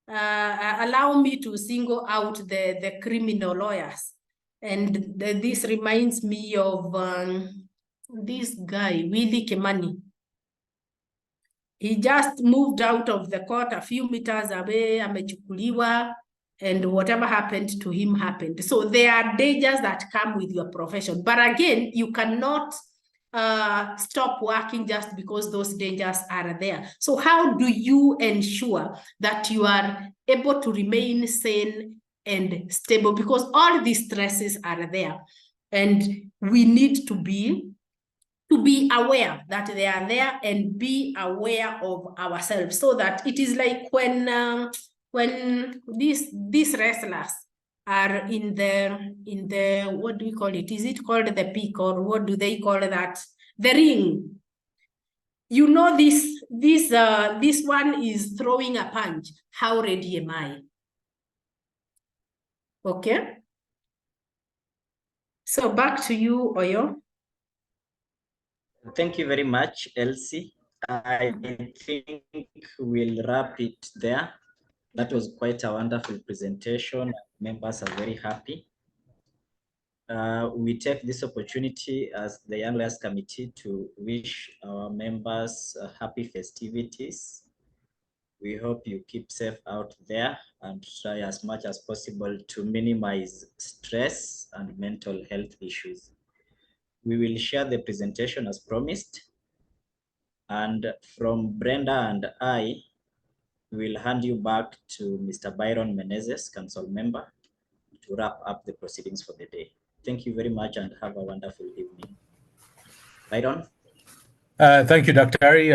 Allow me to single out the criminal lawyers. And this reminds me of this guy, Willie Kimani. He just moved out of the court a few meters away, amechukuliwa, and whatever happened to him happened. So there are dangers that come with your profession. But again, you cannot stop working just because those dangers are there. So how do you ensure that you are able to remain sane and stable? Because all these stresses are there. And we need to be aware that they are there and be aware of ourselves, so that it is like when these wrestlers are in the what do we call it? Is it called the peak, or what do they call that? The ring. You know, this one is throwing a punch. How ready am I? Okay. So back to you, Oyo. Thank you very much, Elsie. I think we'll wrap it there. That was quite a wonderful presentation. Members are very happy. We take this opportunity as the Young Lions Committee to wish our members happy festivities. We hope you keep safe out there and try as much as possible to minimize stress and mental health issues. We will share the presentation as promised. And from Brenda and I, we'll hand you back to Mr. Byron Menezes, Council Member, to wrap up the proceedings for the day. Thank you very much and have a wonderful evening. Byron? Thank you, Dr. Harry.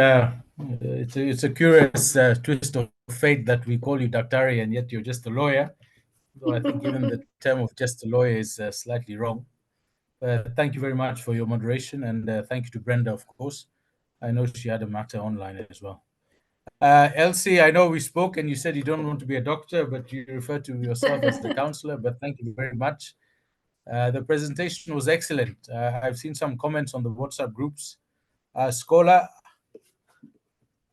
It's a curious twist of fate that we call you Dr. Harry and yet you're just a lawyer. So I think even the term of just a lawyer is slightly wrong. Thank you very much for your moderation, and thank you to Brenda, of course. I know she had a matter online as well. Elsie, I know we spoke and you said you don't want to be a doctor, but you refer to yourself as the counselor, but thank you very much. The presentation was excellent. I've seen some comments on the WhatsApp groups. Scholar,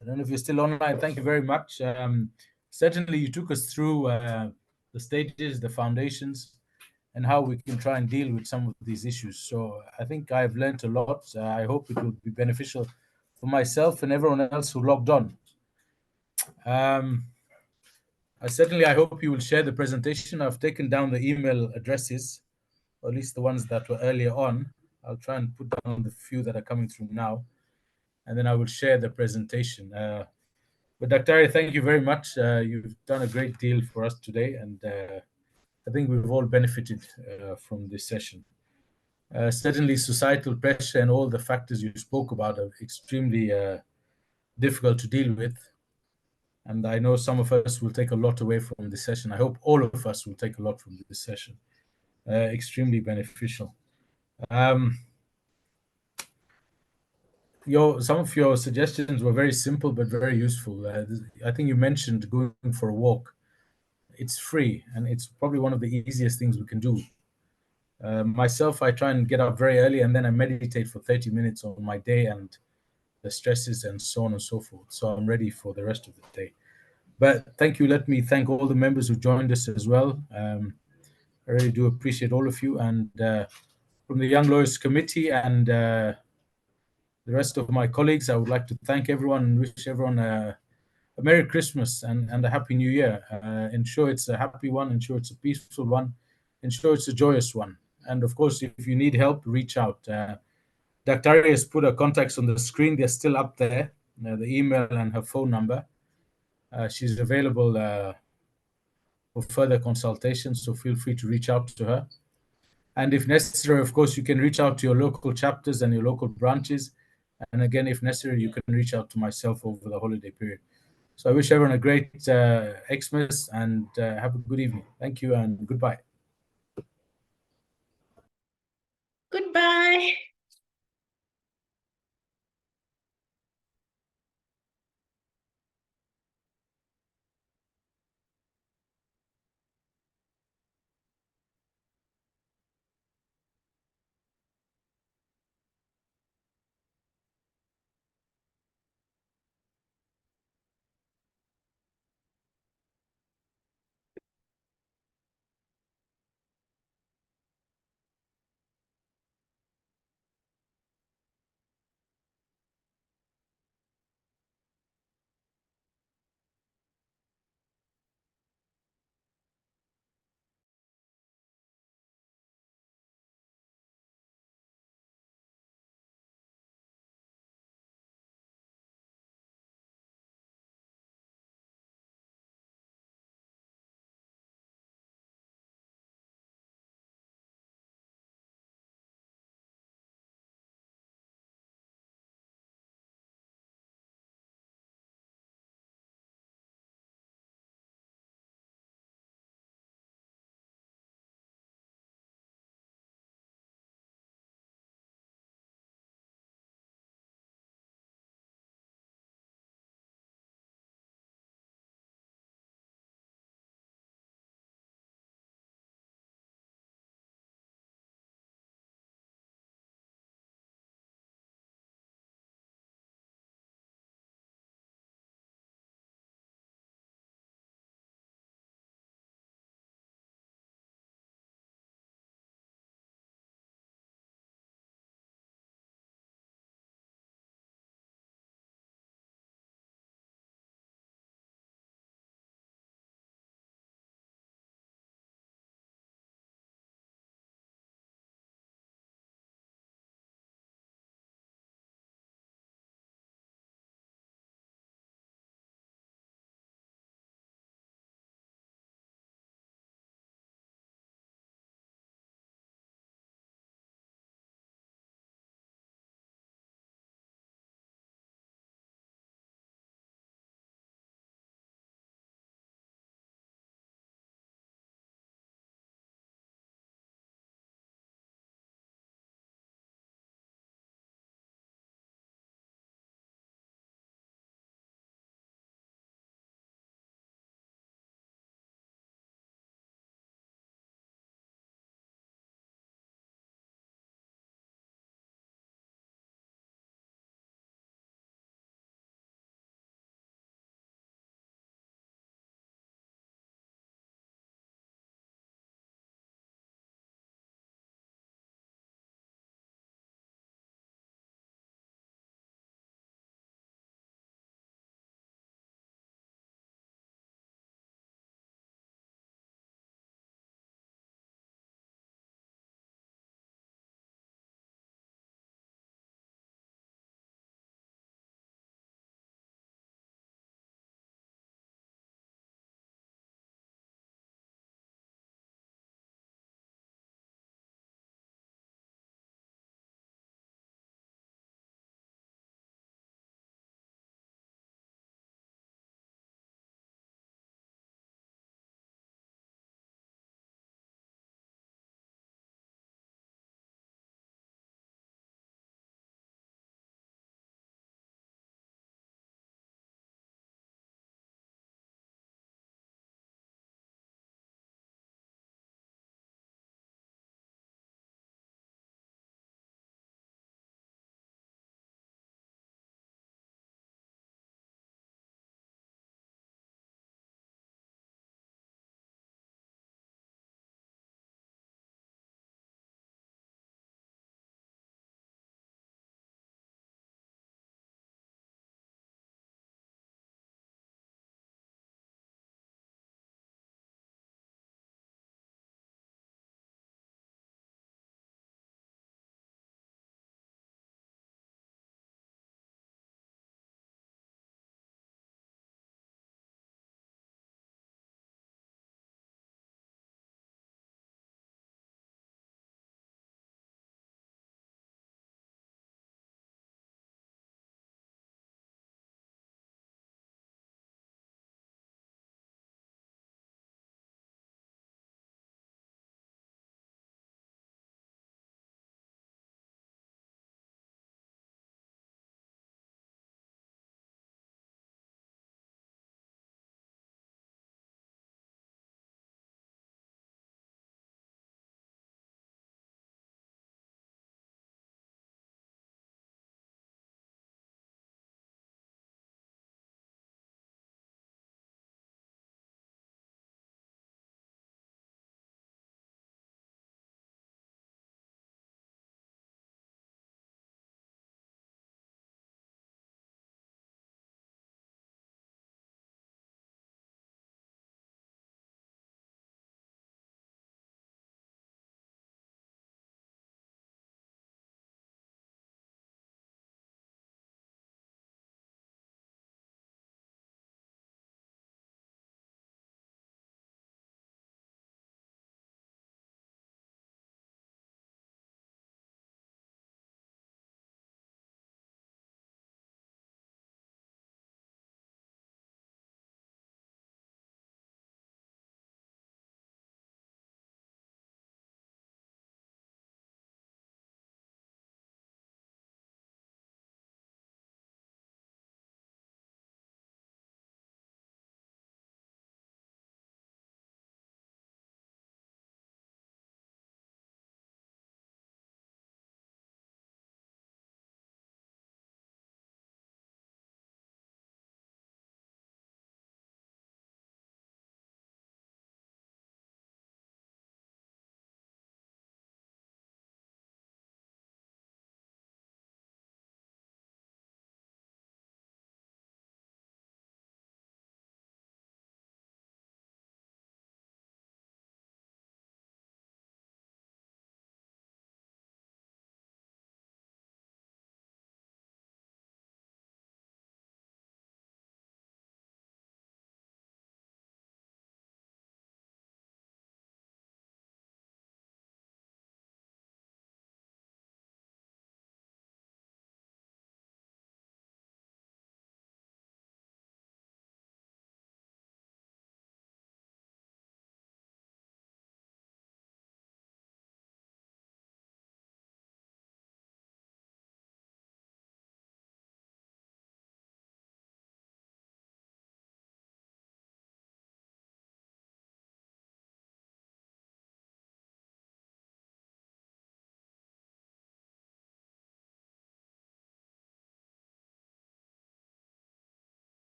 I don't know if you're still online. Thank you very much. Certainly, you took us through the stages, the foundations, and how we can try and deal with some of these issues. So I think I've learned a lot. I hope it will be beneficial for myself and everyone else who logged on. I hope you will share the presentation. I've taken down the email addresses, or at least the ones that were earlier on. I'll try and put down the few that are coming through now, and then I will share the presentation. But Dr. Ari, thank you very much. You've done a great deal for us today, and I think we've all benefited from this session. Certainly, societal pressure and all the factors you spoke about are extremely difficult to deal with. And I know some of us will take a lot away from this session. I hope all of us will take a lot from this session. Extremely beneficial. Some of your suggestions were very simple but very useful. I think you mentioned going for a walk. It's free and it's probably one of the easiest things we can do. Myself, I try and get up very early and then I meditate for 30 minutes on my day and the stresses and so on and so forth. So I'm ready for the rest of the day. But thank you. Let me thank all the members who joined us as well. I really do appreciate all of you. And from the Young Lawyers Committee and the rest of my colleagues, I would like to thank everyone and wish everyone a Merry Christmas and a Happy New Year. Ensure it's a happy one, ensure it's a peaceful one, ensure it's a joyous one. And of course, if you need help, reach out. Dr. Ari has put her contacts on the screen. They're still up there, the email and her phone number. She's available for further consultations, so feel free to reach out to her. And if necessary, of course, you can reach out to your local chapters and your local branches. And again, if necessary, you can reach out to myself over the holiday period. So I wish everyone a great Xmas and have a good evening. Thank you and goodbye. Goodbye.